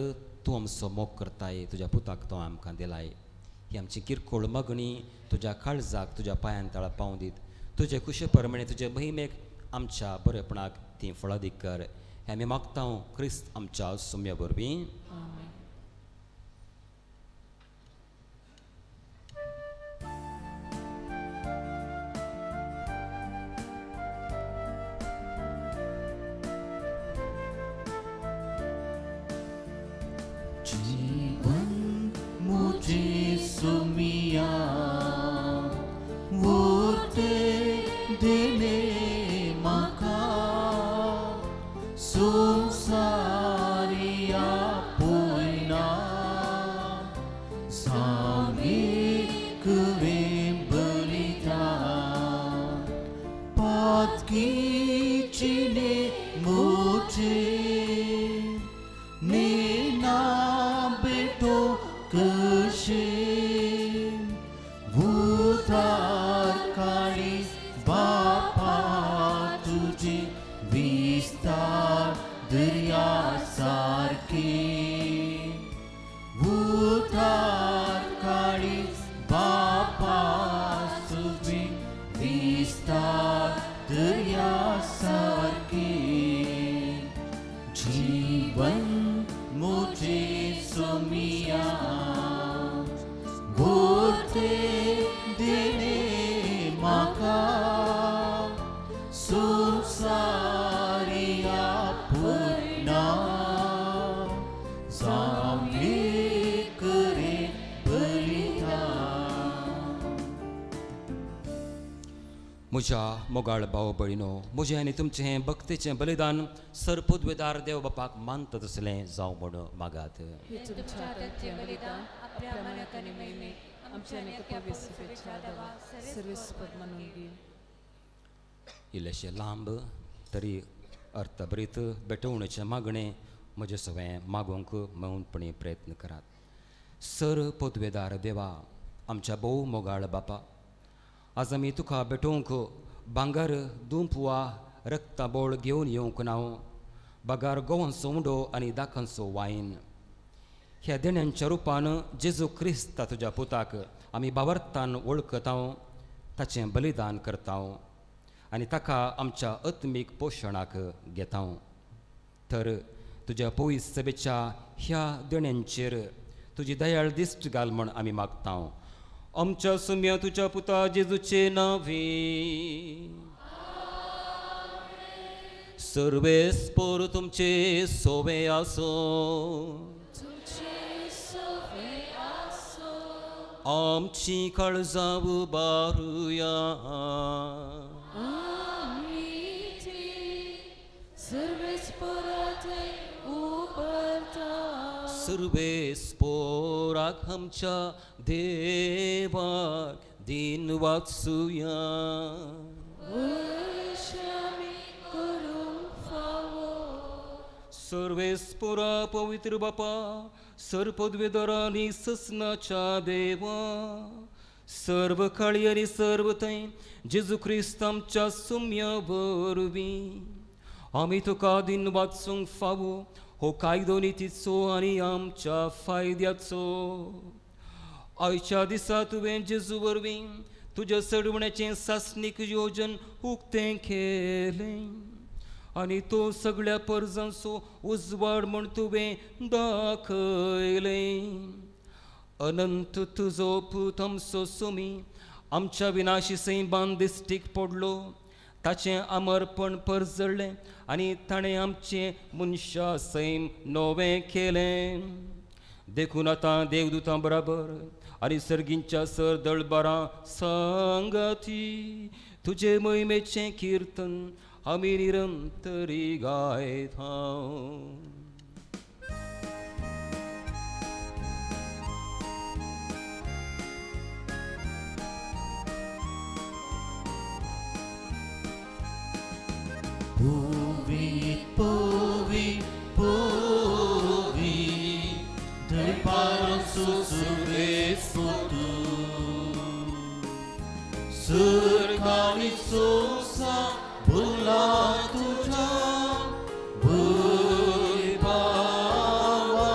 Speaker 2: तूं आमचो मोग करताय तुज्या पुताक तो आमकां दिलाय ही आमची किरकोळ मागणी तुज्या काळजाक तुज्या पांयां तळा पावूं दीत तुजे कुशे परमणे तुजे महिमेक आमच्या बरेपणाक ती फळादीक कर हें आमी मागता क्रिस्त आमच्या सुम्या वरवीं.
Speaker 1: जीवन मुझे सुमिया वोते देने मका संसारिया सावेक बलिदान पातकीची ने मोचे ने ना बेटो कशे भूतार काळी बापा तुझे विस्तार दर्या सारखे भूतार काळी बापा तुझे विस्तार दर्या सारखे जीवन मुझे सोमिया गोरते देणे माका सुसारिया पुन्हा जावे करे बलिदान.
Speaker 2: म्हज्या मोगाळ भाव भयणो, म्हजें आनी तुमचें हें भक्तीचें बलिदान सरपदवेदार देव बापाक मानता तसलें जावं म्हण मागात.
Speaker 3: हे तुमच्या हातांतलें बलिदान आपल्या मनात आनी महिमेत आमच्या अनेक पवित्र शुभेच्छा देवा सर्वेस्पर मानून घे.
Speaker 2: इल्लेशें लांब तरी अर्थभरीत बेटवणेचें मागणें म्हजें सगळें मागोवंक मौनपणी प्रयत्न करात. सर पदवेदार देवा, आमच्या भोव मोगाळ बापा, आज आमी तुका बेटोवंक भांगर दूंप वा रक्ताबोळ घेवन येवंक नाव, बागार गोवांचो उंडो आनी दाखांचो वायन ह्या देण्यांच्या रुपान जेजू क्रिस्त तुज्या पुताक आमी भावार्थान वळखता, ताचें बलिदान करता आनी ताका आमच्या आत्मीक पोशणाक घेता. तर तुज्या पवित्र सभेच्या ह्या देण्यांचेर तुजी दयाळ दिश्ट घाल म्हण आमी मागता. आमच्या सुम्या तुज्या पुता जेजूचे नांवे. सर्वेस्पर तुमचे सोवे आसो. आमची काळजां उबारुया. सर्वेस्पराक आमच्या देवाक दिन वाचुया. सर्वेस्परा पवित्र बापा, सरपदवेदारांनी ससनाच्या देवा, सर्व काळी आनी सर्व थंय जेजू क्रिस्त आमच्या सुम्या वरवीं आमी तुका दिन वाचूंक फावो हो कायदो नितीचो आनी आमच्या फायद्याचो. आयच्या दिसा तुवें जेजू वरवीं तुज्या सडवण्याचें सासणीक योजन उक्तें केलें आनी तो सगळ्या परजांचो उजवाड म्हण तुवें दाखयलें. अनंत तुजो पूत आमचो सुमी आमच्या विनाशी सैम बांदिश्टीक पडलो, ताचें आमरपण परजळ्ळें आनी ताणें आमचें मनशा सैम नवें केलें. देखून आतां देवदूतां बराबर आनी सर्गींच्या सर दळबारां सांगाती तुजे महिमेचें किर्तन आमी निरंतरी गायता.
Speaker 1: Povit, povit, povit, dai paranțo survestotu, sărganițo sa bula tuja, băi bava,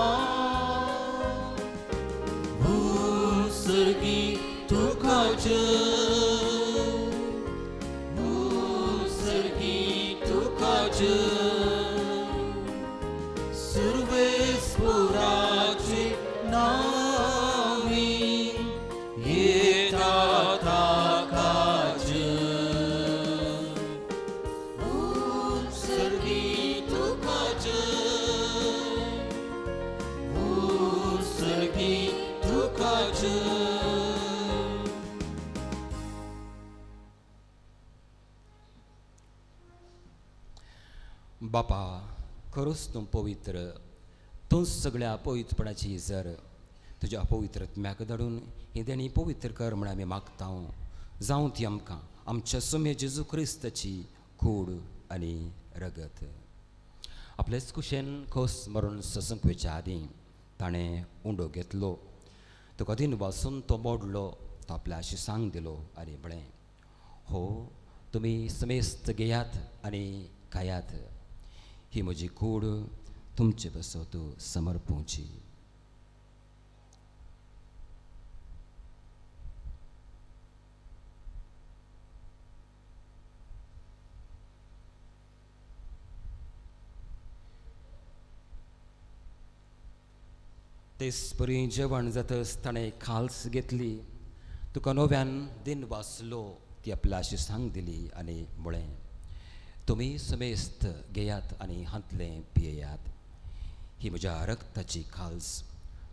Speaker 1: bun sărgi tu cace. Survesporace navi etata kace un sărghitu kace un sărghitu kace.
Speaker 2: बापा, खरोच तूं पवित्र, तूं सगळ्या पवित्रपणाची इजर. तुज्या पवित्र आत्म्याक धाडून ही देणी पवित्र कर म्हण आमी मागता जावं ती आमकां आमच्या सुमे जेजू क्रिस्ताची कूड आनी रगत. आपलेच कुशेन खोस मरून ससूंक वेच्या आदीं ताणें उंडो घेतलो. तुका दिन वासून तो मोडलो, तो आपल्या शिसांक दिलो आनी म्हळें, हो तुमी समेस्त घेयात आनी खायात. ही म्हजी कूड तुमचे बसत समर्पूची. तेच परी जेवण जातच ताणें खाल्स घेतली. तुका नव्यान दिन वाचलो, ती आपल्या शिसांक दिली आनी म्हळें, तुमी समेस्त घेयात आनी हातलें पियेयात. ही म्हज्या रक्ताची खाल्स,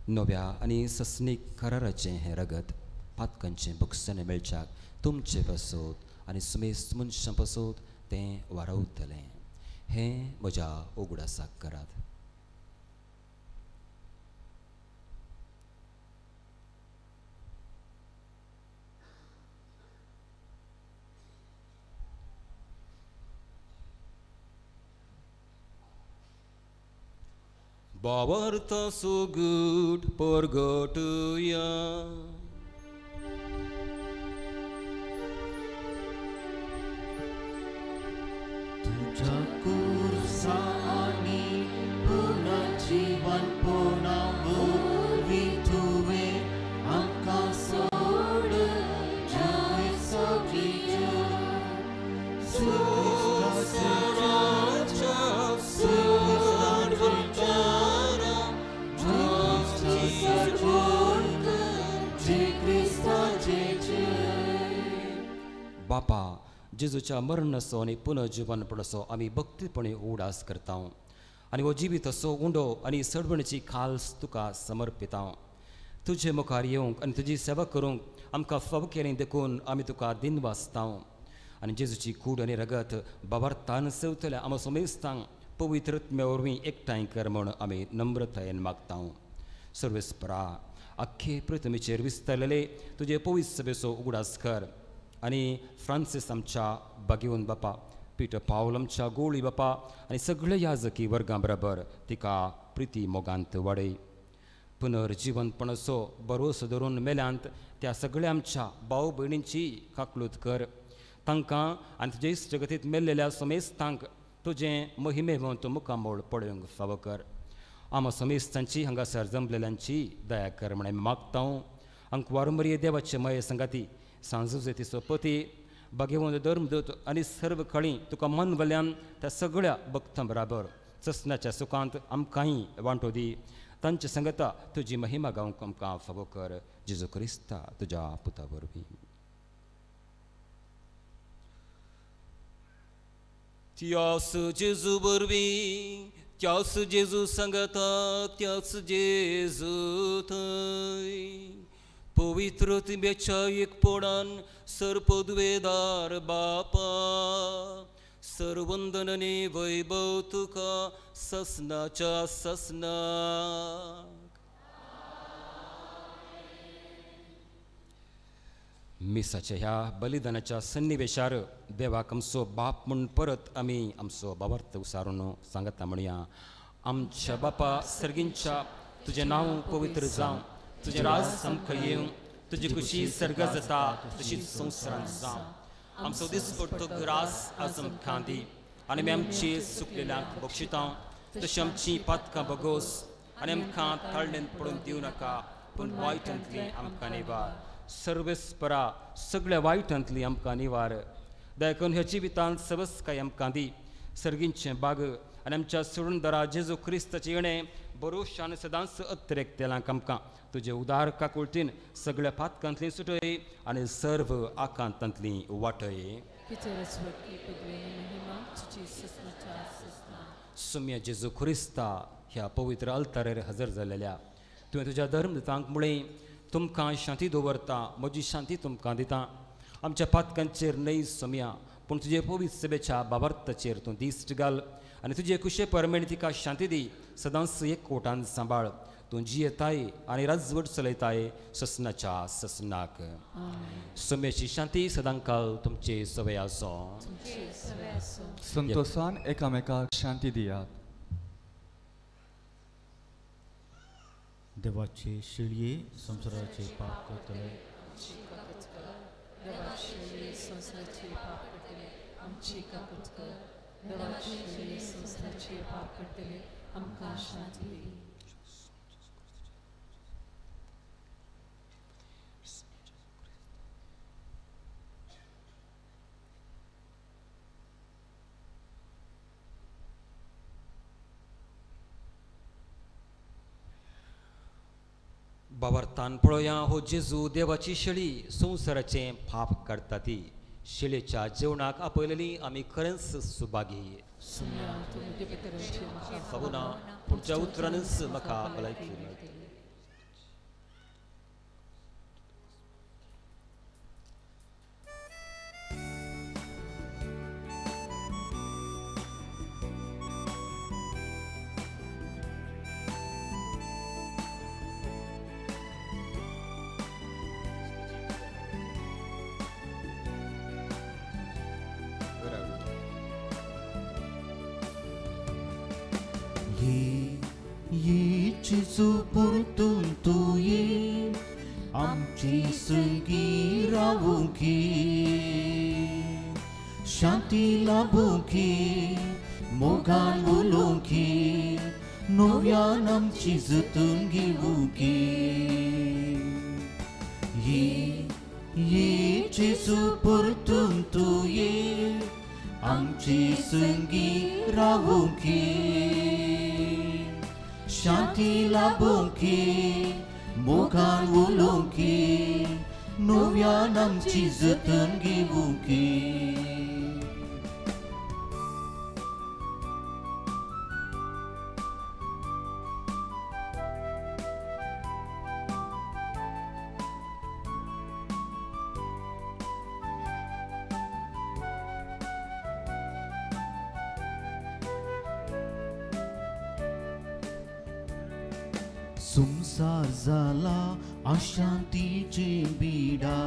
Speaker 2: नव्या आनी ससनीक कराराचें हें रगत पातकांचें बुकसाणें मेळच्याक तुमचे बसत आनी समेस्त मनशां बसत तें वारवतलें. हें म्हज्या उगडासाक करात. Bavarta so good purgatoria.
Speaker 1: तुझ्या कुर्सा आणि पुनर्जीवन पुनर्भूवी तुवे आमकां सोड जय सगळी
Speaker 2: बापा, जेजूच्या मरण असो आनी पुनर्जीवनपण असो आमी भक्तीपणे उडास करता आनी हो जिवीत असो उंडो आनी सडवणीची खाल्स तुका समर्पिता. तुजे मुखार येवंक आनी तुजी सेवा करूंक आमकां फाव केलें देखून आमी तुका दिन वाचता आनी जेजूची कूड आनी रगत बाबार्थान सेवतल्या आमच्या समेस्तांक पवित्र आत्म्या वरवीं एकठांय कर म्हूण आमी नम्रतायेन मागता. सर्वेस्परा, आख्खे पृथ्वीचेर विस्तारलेले तुजे पवित्र सभेचो उगडास कर आनी फ्रांसीस आमच्या बागेवन बापा, पिटर पावल आमच्या गोळी बापा आनी सगळे याजकी वर्गां बरोबर तिका प्रिती मोगांत वाडय. पुनर्जीवनपण असो भरोसो धरून मेल्यांत त्या सगळ्या आमच्या भाव भयणींची काकलूत कर. तांकां आनी तुजे इश्ट जगतींत मेल्लेल्या समेस्तांक तुजें महिमेवंत मुखामोळ पळोवंक फावो कर. आम समेस्तांची हांगासर जमलेल्यांची दया कर म्हण मागता. हांक वारंवारी देवाचे मये संगाती, सांजुजेतीचो पती, भाग्यवंत धर्मदूत आनी सर्व खळी तुका मन वल्यान त्या सगळ्या भक्तां बराबर ससनाच्या सुखांत आमकांय वांटो दी. तांचे संगता तुजी महिमा गावंक आमकां फावो कर. जेजू क्रिस्ता तुज्या पुता वरवीं. त्याच जेजू वरवीं, त्याच जेजू संगता, त्याच जेजू थंय पवित्र आत्म्याच्या एकपणान सर्पद्वेदार बापा, सर्वंदन आनी वैभव तुका ससनाच्या ससनाक. मिसाच्या ह्या बलिदानाच्या सन्निवेशार देवाक आमचो बाप म्हूण परत आमी आमचो बाबार्थ उसारून सांगता म्हणया. आमच्या बापा सर्गींच्या, तुजें नांव पवित्र जावं, तुजें राज आमकां येवं, तुजी खुशी सर्गात जाता तशीच संवसारांत जावं. आमचो दिसपडटो ग्रास आज आमकां दी आनी आमी आमची सुकलेल्यांक बक्षिता. तशी आमची पातकां बगोस आनी आमकां ताळणेन पडून दिवं नाका, पूण वायटांतली आमकां निवार. सर्वेस्परा, सगळ्या वायटांतली आमकां निवार. दया करून ह्या जिवितांत सवस्काय आमकां दी. सर्गींचें बाग आनी आमच्या सुरुंदरा जेजू क्रिस्ताचें येणें भरोशान सदांच अत्रेक तेलांक आमकां तुजे उदार काकुळटीन सगळ्या पातकांतली सुटय आनी सर्व आकांतांतली वाटय. सुम्य जेजू क्रिस्ता, ह्या पवित्र अल्तारेर हजर जालेल्या तुवें तुज्या धर्मदूतांक म्हळें, तुमकां शांती दवरता, म्हजी शांती तुमकां दिता. आमच्या पातकांचेर न्हय सोम्या, पूण तुजे पवित्र सभेच्या बाबार्थाचेर तूं दिश्ट घाल आनी तुजे कुशे परमेण तिका शांती दी. सदांच एकवटान सांबाळ. तूं जियेताय आनी राजवट चलयताय ससनाच्या ससनाक समेची शांती सदांकाल तुमचे सवय आसो
Speaker 6: संतोषान एकामेकाक शांती दियात
Speaker 1: देवाचे शिळये संसाराचे पाप करतले
Speaker 3: देवाचे संसाराचे पाप करतले आमची काकूट कर देवाचे संसाराचे पाप करतले आमकां शांती दी
Speaker 2: बाबरतान पळोवया हो जेजू देवाची शेळी संवसाराचे पाप काडटा ती शेळयेच्या जेवणाक आपयलेली आमी खरेंच सुभागी फबुना पुढच्या उतरानच म्हाका भलायकी मेळटली
Speaker 1: ये जेजू परतून तूं ये आमची संगी रावूंकी शांती लाभूंकी मोगान उलोवंकी नव्यान आमची जतन घेवूंकी ये जेजू परतून तूं ये आमची संगी रावूंकी शांती लाभूंकी मोगान उलोवंकी नव्यान आमची जतन घेवूंकी संसार जाला अशांतीचे बिडा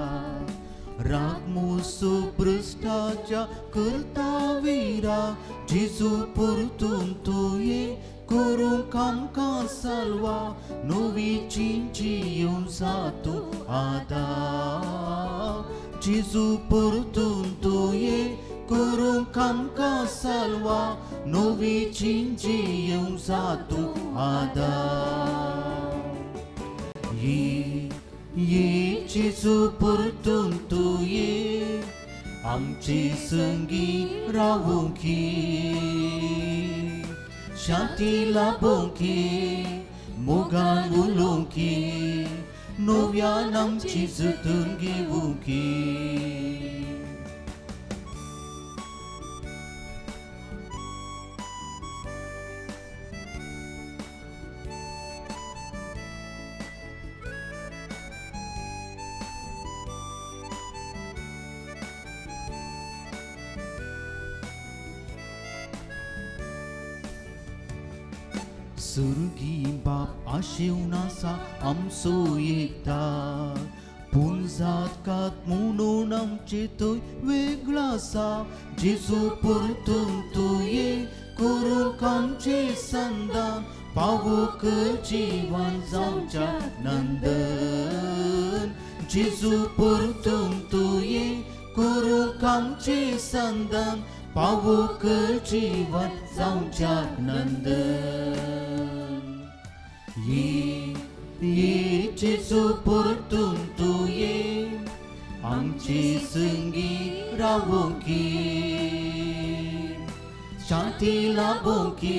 Speaker 1: राग मोसो भ्रष्टाचार करता विरा जेजू परतून तूं ये करूंक आमकां सालवा नवी चिंची येवं जातूं आदार जेजू परतून तूं ये करूंक आमकां सालवा नवी चिंची येवं जातूं आदार ये जेजू परतून तूं ये आमची संगी रावूंकी शांती लाभूंकी मोगान उलोवंकी नव्यान आमची जतन घेवूंकी सुर्गी बाप आशेवन आसा आमचो एकदार पूण जातकात म्हणून आमचे थंय वेगळो आसा जेजू परतून तूं ये करूंक आमचे संदान पावो कर जिवन जावच्या नंदन जेजू परतून तूं ये करूंक आमचे संदान पावो कर जिवन जावच्या नंदन ये जेजू परतून तूं ये आमची संगी रावूंकी शांती लाभूंकी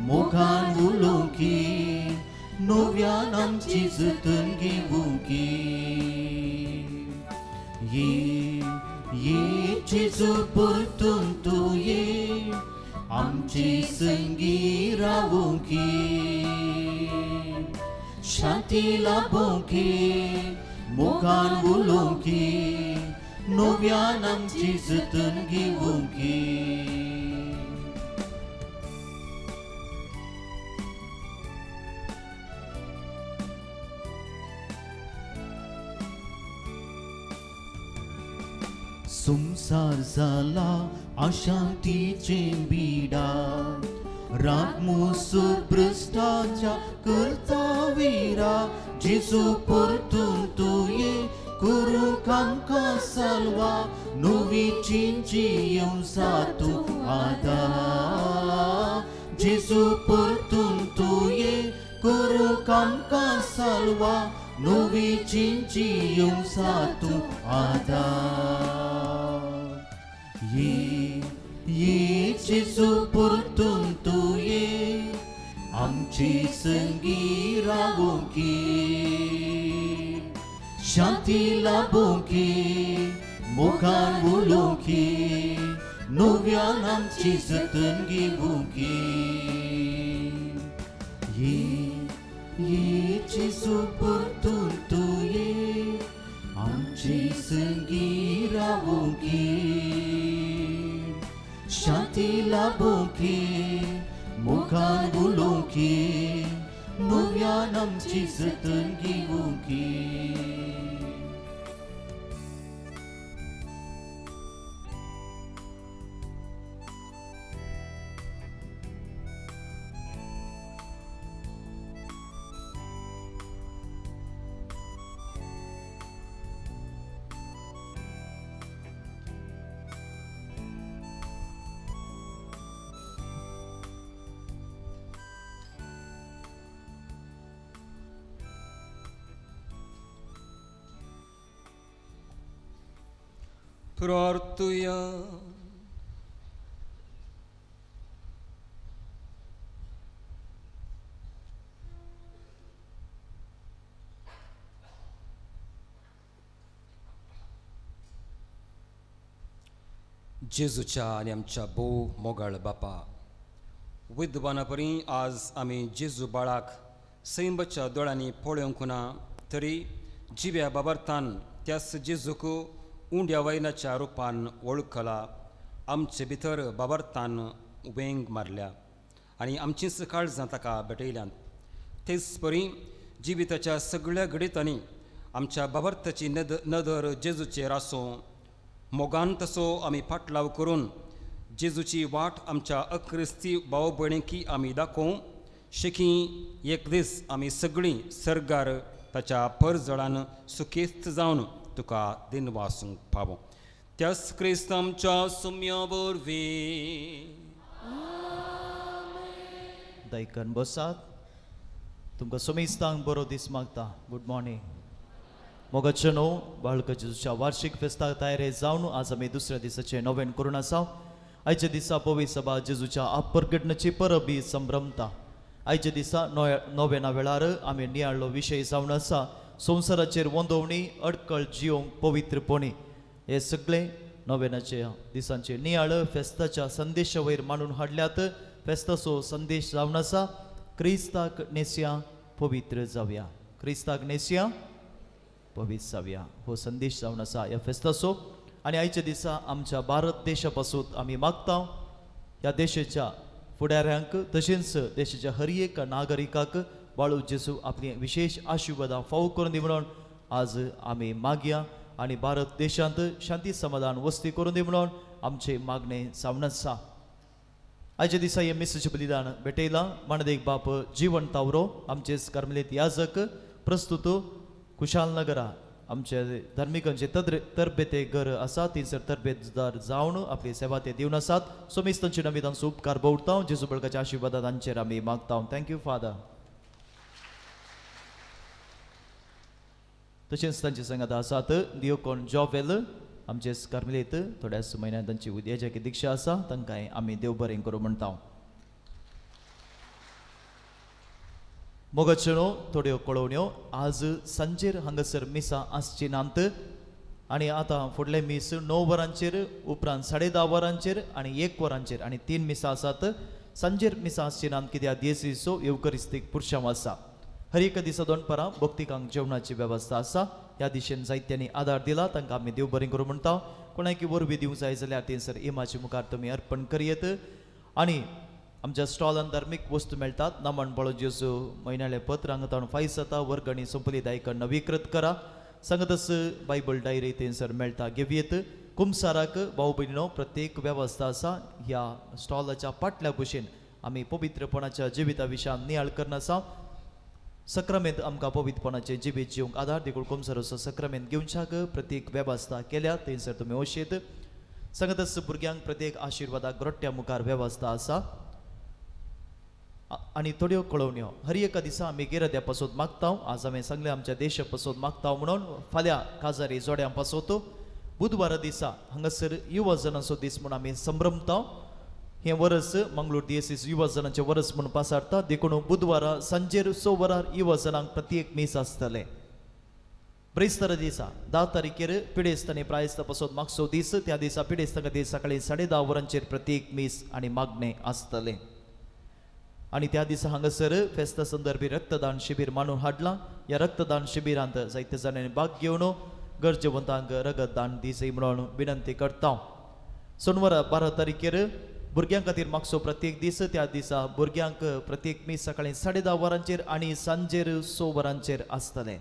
Speaker 1: मोगान उलोवंकी नव्यान आमची जतन घेवूंकी ये जेजू परतून तूं ये आमची संगी रावूंकी शांती लाभूंकी मोगान उलोवंकी नव्यान आमची जतन घेवूंकी संसार जाला अशांतीचे बिडा रागमोस भ्रष्टाचार करता विरा जेजू परतून तू ये करू आमकां साल्वा नवी चिंची येवन जातू आदार जेजू परतून तू ये करू आमकां साल्वा नवी चिंची येवन जातू आदार ये जेजू परतून तू ये आमची संगी रावोंकी शांती लाभोंकी मोगान उलोवंकी नव्यान आमची जतन घेवंकी ये जेजू परतून तू ये आमची संगी रावोंकी शांती लाभोंकी मोगान उलोवंकी नव्यान आमची जतन घेवंकी
Speaker 2: प्रार्थुया जेजूच्या आनी आमच्या भोव मोगाळ बापा विद्वाना परी आज आमी जेजू बाळाक सैंबच्या दोळ्यांनी पळोवंक ना तरी जिव्या बाबर्तान त्याच जेजूक उंड्या वैनाच्या रुपान वळखला आमचे भितर बाबर्तान वेंग मारल्या आनी आमचीच काळजां ताका भेटयल्यात तेच परी जिविताच्या सगळ्या घडितांनी आमच्या बाबर्ताची नदर जेजूचेर आसूं मोगान तसो आमी फाटलाव करून जेजूची वाट आमच्या अक्रिस्ती भाव भयणीकी आमी दाखोवं शिकी एक दीस आमी सगळीं सर्गार ताच्या परजळान सुखेस्त जावन तुका दिन वासूंक पावो त्याच क्रिस्त आमच्या सुम्या वरवीं
Speaker 8: दायकन बसात तुमकां समेस्तांक बरो दीस मागता गुड मॉर्निंग मोगाचे न्हू बाळका जेजूच्या वार्षिक फेस्ताक तयारे जावन आज आमी दुसऱ्या दिसाचें नोवेन करून आसा आयच्या दिसा पवित्र सभा जेजूच्या आपरगटणेची परब ही संभ्रमता आयच्या दिसा नोवेना वेळार आमी नियाळ्ळो विशय जावन आसा संवसाराचेर वंदोवणी अडकळ जिवंक पवित्रपणी हे सगळे नोवेनाच्या दिसांचे नियाळ फेस्ताच्या संदेशा वयर मांडून हाडल्यात फेस्ताचो संदेश जावन आसा क्रिस्ताक नेस्या पवित्र जावया क्रिस्ताक नेस्या पवित्र जावया हो संदेश जावन आसा ह्या फेस्ताचो आनी आयच्या दिसा आमच्या भारत देशा पासून आमी मागता ह्या देशाच्या फुडाऱ्यांक तशेंच देशाच्या हर एक नागरिकाक बाळू जेजू आपली विशेष आशिर्वादां फावो करून दी म्हणून आज आमी मागया आनी भारत देशांत शांती समाधान वस्ती करून दी म्हणून आमचे मागणे जावन आसा आयच्या दिसा हे मिसाचें बलिदान भेटयलां माणदेक बाप जीवन तावरो आमचे कार्मेलीत याजक प्रस्तुत कुशाल नगरा आमचे धार्मिकांचे तरबेते घर आसा थंयसर तरबेतदार जावन आपली सेवा ते दिवन आसात सोमेस्तांचे नवी तांचो उपकार भोवता जेजू बाळकाच्या आशिर्वादा तांचेर आमी मागता थँक्यू फादर तशेंच तांचे संगात आसात दियोकोन जॉवेल आमचे कार्मेलीत थोड्याच म्हयन्यांत तांची उद्याची दिक्षा आसा तांकांय आमी देव बरें करूं म्हणटा मोगाचेनो थोड्यो कळोवण्यो आज सांजेर हांगासर मिसा आसची नात आनी आतां फुडले मीस 9 वरांचेर उपरांत 10:30 वरांचेर आनी 1 वरांचेर आनी 3 मिसां आसात सांजेर मिसा आसची नात कित्याक दिएसीचो येवकरिस्तीक पुरशांव आसा हर एक दिसा दनपारां भक्तिकांक जेवणाची वेवस्था आसा ह्या दिशेन जायत्यांनी आदार दिला तांकां आमी देव बरें करूं म्हणटा कोणाकी वरवीं दिवंक जाय जाल्यार थंयसर इमाचे मुखार तुमी अर्पण करयेत आनी आमच्या स्टॉलान धार्मीक वस्तू मेळटात नामण बाळू जेजू म्हयन्याळे पत्र हांगा ताणूं फायज जाता वर्गणी संपली दायकन नवीकृत करा सांगतच बायबल डायरी थंयसर मेळटा घेवयेत कुमसाराक भाऊ भयणीनो प्रत्येक वेवस्था आसा ह्या स्टॉलाच्या फाटल्या कुशीन आमी पवित्रपणाच्या जिविता विशयान नियाळ करना आसा सक्रामेंत आमकां पवित्रपणाचे जिवीत जिवंक आदार देखून कुमसाराचो सक्रामेंत घेवच्याक प्रत्येक वेवस्था केल्या थंयसर तुमी वशेत सांगतच भुरग्यांक प्रत्येक आशिर्वादाक ग्रोट्ट्या मुखार वेवस्था आसा आनी थोड्यो कळवण्यो हर एका दिसा आमी गेरद्या पासोत मागता आज हांवें सांगलें आमच्या देशा पासोत मागता म्हणून फाल्यां काजारी जोड्यां पासोत बुधवारा दिसा हांगासर युवा जनांचो दीस म्हूण आमी संभ्रमता हे वर्स मंगळूर DSS युवा जनांचे वर्स म्हणून पासारता देखून बुधवारा सांजेर 6 वरार युवा जनांक प्रत्येक मीस आसतले ब्रेस्तारा दिसा 10 तारखेर पिडेस्तांनी प्रायस्ता पासोत मागचो दीस त्या दिसा पिडेस्तां खातीर सकाळीं 10:30 वरांचेर प्रत्येक मीस आनी मागणें आसतलें आनी त्या दिसा हांगासर फेस्ता संदर्भी रक्तदान शिबीर मांडून हाडलां ह्या रक्तदान शिबिरांत जायते जाणांनी भाग घेवन गरजेवंतांक रगतदान दिसय म्हणून विनंती करता सोनवारा 12 तारखेर भुरग्यां खातीर मागचो प्रत्येक दीस त्या दिसा भुरग्यांक प्रत्येक मीस सकाळीं 10:30 वरांचेर आनी सांजेर 6 वरांचेर आसतलें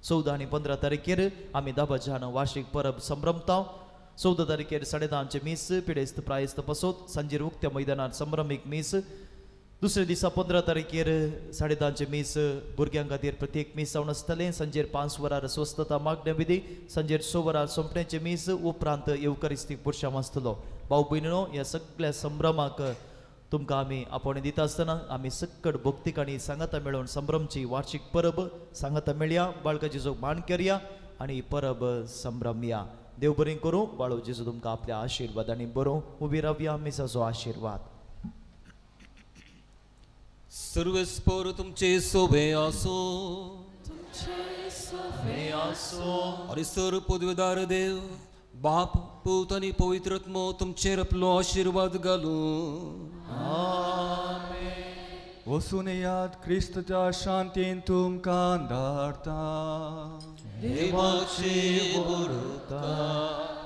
Speaker 8: 14 आनी 15 तारखेर आमी दाबाजान वार्षिक परब संभ्रमता 14 तारखेर 10:30 मीस पिडेस्त प्रायस्त पासोत सांजेर उक्त्या मैदानार संभ्रमीक मीस दुसरे दिसा 15 तारखेर 10:30 मीस भुरग्यां खातीर प्रत्येक मीस जावन आसतलें सांजेर 5 वरार स्वस्थता मागण्या विधी सांजेर 6 वरार सोंपण्याचे मीस उपरांत येवकारिस्तीक पुरशाम आसतलो भाऊ भयणीनो ह्या सगळ्या संभ्रमाक तुमकां आमी आपोवणें दिता आसतना आमी सक्कड भक्तीक आनी सांगाता मेळोवन संभ्रमची वार्षिक परब सांगाता मेळया बाळका जेजूक मान करया आनी परब संभ्रमया देव बरें करूं बाळो जेजू तुमकां आपल्या आशिर्वादांनी बरो उबी रावया मिसाचो आशिर्वाद
Speaker 2: सर्वेस्पर तुमचे सोबे आसो आणि सर पदवेदार देव बाप पूत आणि पवित्रत्म तुमचेर आपलो आशीर्वाद घालू
Speaker 6: वचून याद क्रिस्ताच्या शांतीन तुमकां धाडटा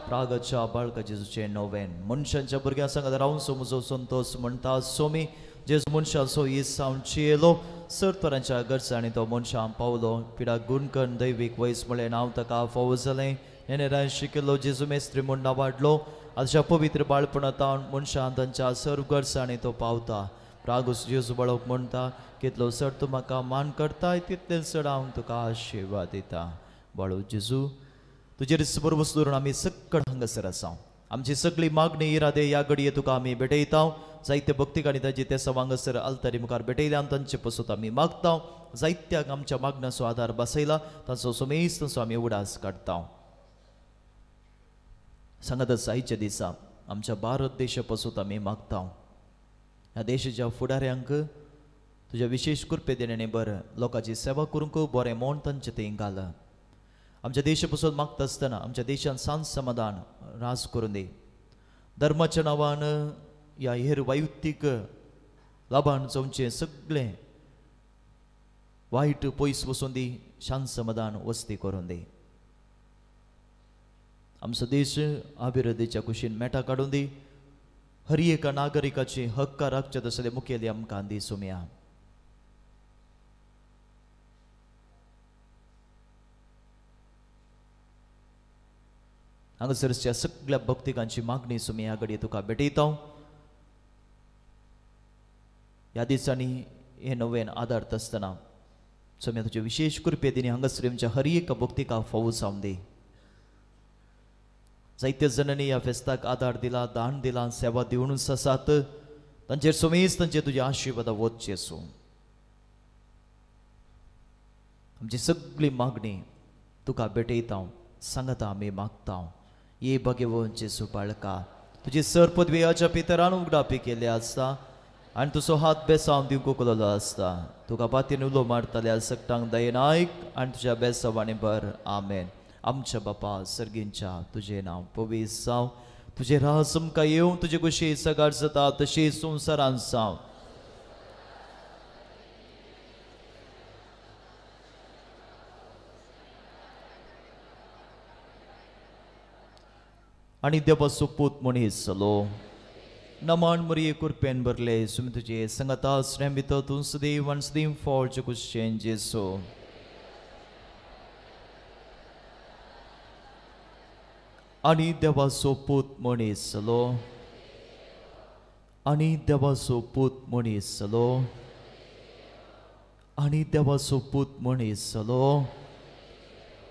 Speaker 8: प्रागाच्या बाळका जेजूचे नोवेन मनशांच्या भुरग्यां सांगात रावन सोमूचो संतोष म्हणटा सोमी जेजू मनशाचो येसांवची येलो सर्तरांच्या गरजा आनी तो मनशां पावलो पिडाक गुणकण दैवीक वयस म्हळें नांव ताका फावो जालें हेणे राय शिकिल्लो जेजू मेस्त्री म्हूण नांवाडलो आजच्या पवित्र बाळपणांत मनशां तांच्या सर्व गरजा आनी तो पावता प्रागूस जेजू बाळोक म्हणटा कितलो चड तूं म्हाका मान करताय तितले चड हांव तुका आशिर्वाद दिता बाळू जेजू तुजेर बरोबर धरून आमी सक्कड हांगासर आसा आमची सगळी मागणी इरादे ह्या घडये तुका आमी भेटयता जायते भक्तीक आनी ताजी ते सवांगासर आलतारी मुखार भेटयल्यान तांचे पासून आमी मागता जायत्याक आमच्या मागण्याचो आधार बसयला ताचो सुमेज ताचो आमी उडास काडटा सांगातच आयच्या दिसा आमच्या भारत देशा पासून आमी मागता ह्या देशाच्या फुडाऱ्यांक तुज्या विशेष कृपे देण्याने बरं लोकांची सेवा करूंक बरें मोण तांचे थंय घाल आमच्या देशा पासून मागता आसतना आमच्या देशान शांत समाधान राज करून दी धर्माच्या नांवान ह्या हेर वैयक्तीक लाभान जावचे सगळें वायट पयस वचून दी शांत समाधान वस्ती करून दी आमचो देश अभिवृद्धीच्या कुशीन मेटा काडून दी हर एका नागरिकाची हक्क राखचे तसले मुखेली आमकां दी सुम्या हांगासरच्या सगळ्या भक्तिकांची मागणी सुमी ह्या घडये तुका भेटयता ह्या दिसांनी हे नवेन आदारता आसतना सुम्या तुजे विशेष कृपे दिनी हांगासर आमच्या हर एका भक्तिकाक फावो जावन दी जायत्या जणांनी ह्या फेस्ताक आदार दिला दान दिला सेवा दिवनूच आसात तांचेर सुमेज तांचे तुजे आशिर्वाद वचचे आसूं आमची सगळी मागणी तुका भेटयता सांगता आमी मागता ये भगवंत जेजू बाळका तुजी सर पदवेच्या पितरान उगडापी केले आसता आनी तुजो हात बेसांव दिवंक उखललो आसता तुका पातीन उलो मारतल्या सकटांक दयेन आयक आनी तुज्या बेसावांनी भर आमेन आमच्या बापा सर्गींच्या तुझे नाव पवित्र जाव तुझे रास आमकां येवं तुजे कुशी सगार जाता तशी संवसारांत जावं आनी देवाचो पूत मनीस जालो नमान मरिये कुरपेन भरले सुमी तुजे संगता स्नेह भितर तूं सदैव आनी सदैव फॉलचे कुशेन जेसो आणि देवाचो पूत मनीसलो आणि देवाचो पूत मनीसलो आणि देवाचो पूत मनीसलो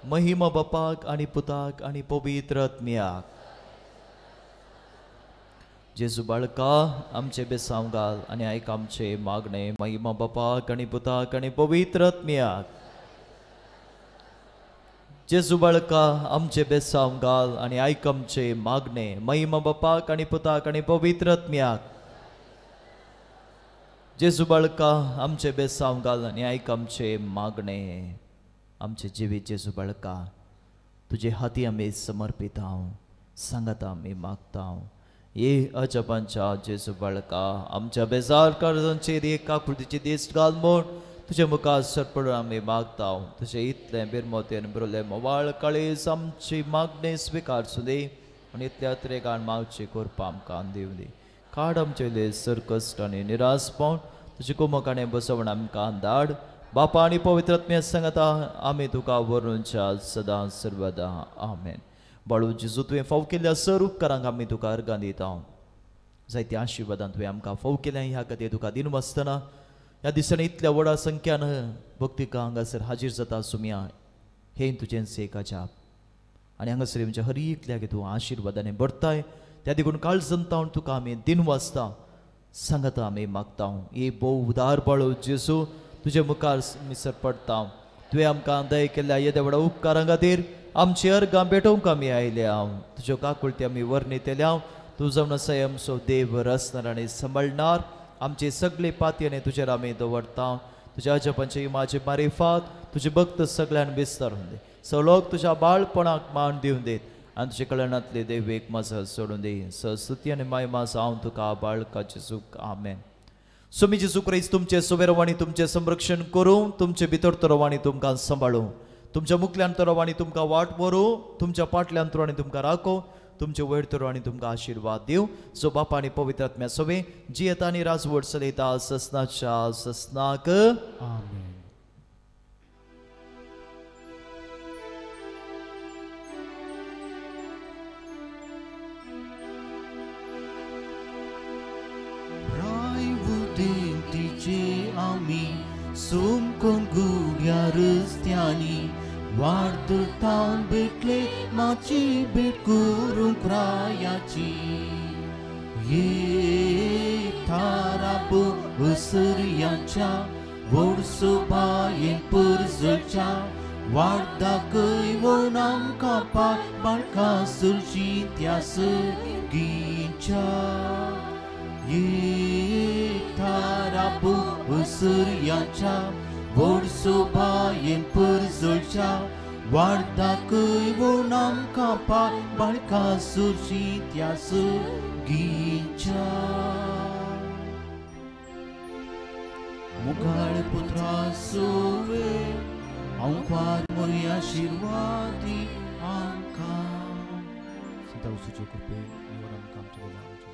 Speaker 8: महिमा बापाक आणि पुताक आणि पवित्र आत्म्याक जेजू बाळका आमचे बेसांव घाल आणि आयक आमचे मागणे महिमा बापाक आणि पुताक आणि पवित्र आत्म्याक जेजू बाळका आमचे बेसांव घाल आणि आयक आमचे मागणे महिमा बापाक आणि पुताक आणि पवित्र आत्म्याक जेजू बाळका आमचे बेसांव घाल आणि आयक आमचे मागणे आमचे जिवीत जेजू बाळका तुझे हाती आम्ही समर्पित आहों सांगता आम्ही मागता ये अजबांच्या जेजू बाळका आमच्या बेजार कर्जांचेर एका कृतीची दिश्ट घाल म्हूण तुझे मुखार सरपडून आम्ही मागता तुझे इतले बिरमोतेन बरोले मोवाळ काळीज आमची मागणी स्विकारसूं दी आनी इतल्या त्रेगान मागची कोरपा आमकां दिवं दी काड आमचे सरकश्ट आनी निराश पावन तुजे कुमकाणे बसवून आमकां धाड बापा आणि पवित्र आत्म्या सांगता आम्ही तुका वरूनच्या सदां सर्वदा आमेन बाळू जेजू तुवें फाव केल्ल्या सर उपकारांक आमी तुका अर्गां दिता जायत्या आशिर्वादां तुवें आमकां फाव केल्या ह्या खातीर तुका दिनू आसतना ह्या दिसांनी इतल्या व्हडा संख्यान भक्तिका हांगासर हाजीर जाता सुम्या हे तुजें सेकाच्या आनी हांगासर म्हणजे हर एकल्याक तूं आशिर्वादाने भरताय त्या देखून काळजंतावन तुका आमी दिनू आसता सांगता आमी मागता हे भोव उदार बाळू जेजू तुझे मुखार मिसर पडता तुवें आमकां दय केल्ल्या येद्या व्हडा उपकारां खातीर आमची अर्गां भेटोवंक आमी आयल्या तुज्यो काकुळटी आमी वर्णितल्या तूं जावन संयम सो देव रचणार आनी सांबाळणार आमची सगळी पाती आनी तुजेर आमी दवरता तुज्या अजपांचे इमाचे मारिफात तुजे भक्त सगळ्यान विस्तारून दे सलोक तुज्या बाळपणाक मान दिवन देत आनी तुजे कळणांतले देवेक मजल सोडून दी स्तुती आनी महिमा जावं तुका बाळकाचे सुख आमेन स्वामी जेजू क्रिस्त तुमचे सुबेरवाणी तुमचे संरक्षण करूं तुमचे भितर तरवाणी तुमकां सांबाळूं तुमच्या मुखल्यान तरवाणी तुमकां वाट व्हरूं तुमच्या फाटल्यान तरवाणी तुमकां राखो तुमचे वयर तरवाणी तुमकां आशिर्वाद दिवं जो बापा आनी पवित्र आत्म्या सवे जी येता आनी राजवट चलयता ससनाच्या ससनाक आमेन.
Speaker 1: आमी सोमकोन गुड्या रस्त्यांनी वाडतावन भेटले माची भेट करूंक रायाची ये थाराबो असरयांच्या व्हडसो बायेन परजळच्या वाडदाकय वोन आमकां बाळका सुरची त्या सर्गीच्या ये थाराबो असरयांच्या व्हडसो बायेन परजळच्या वाडदाकय वोन आमकां बाळका सुरची त्या सर्गीच्या मुखार पुत्रा सोवे आमकां मोरी आशिर्वादी आमकां सदा उसूचे कृपे निवड आमकां आमच्या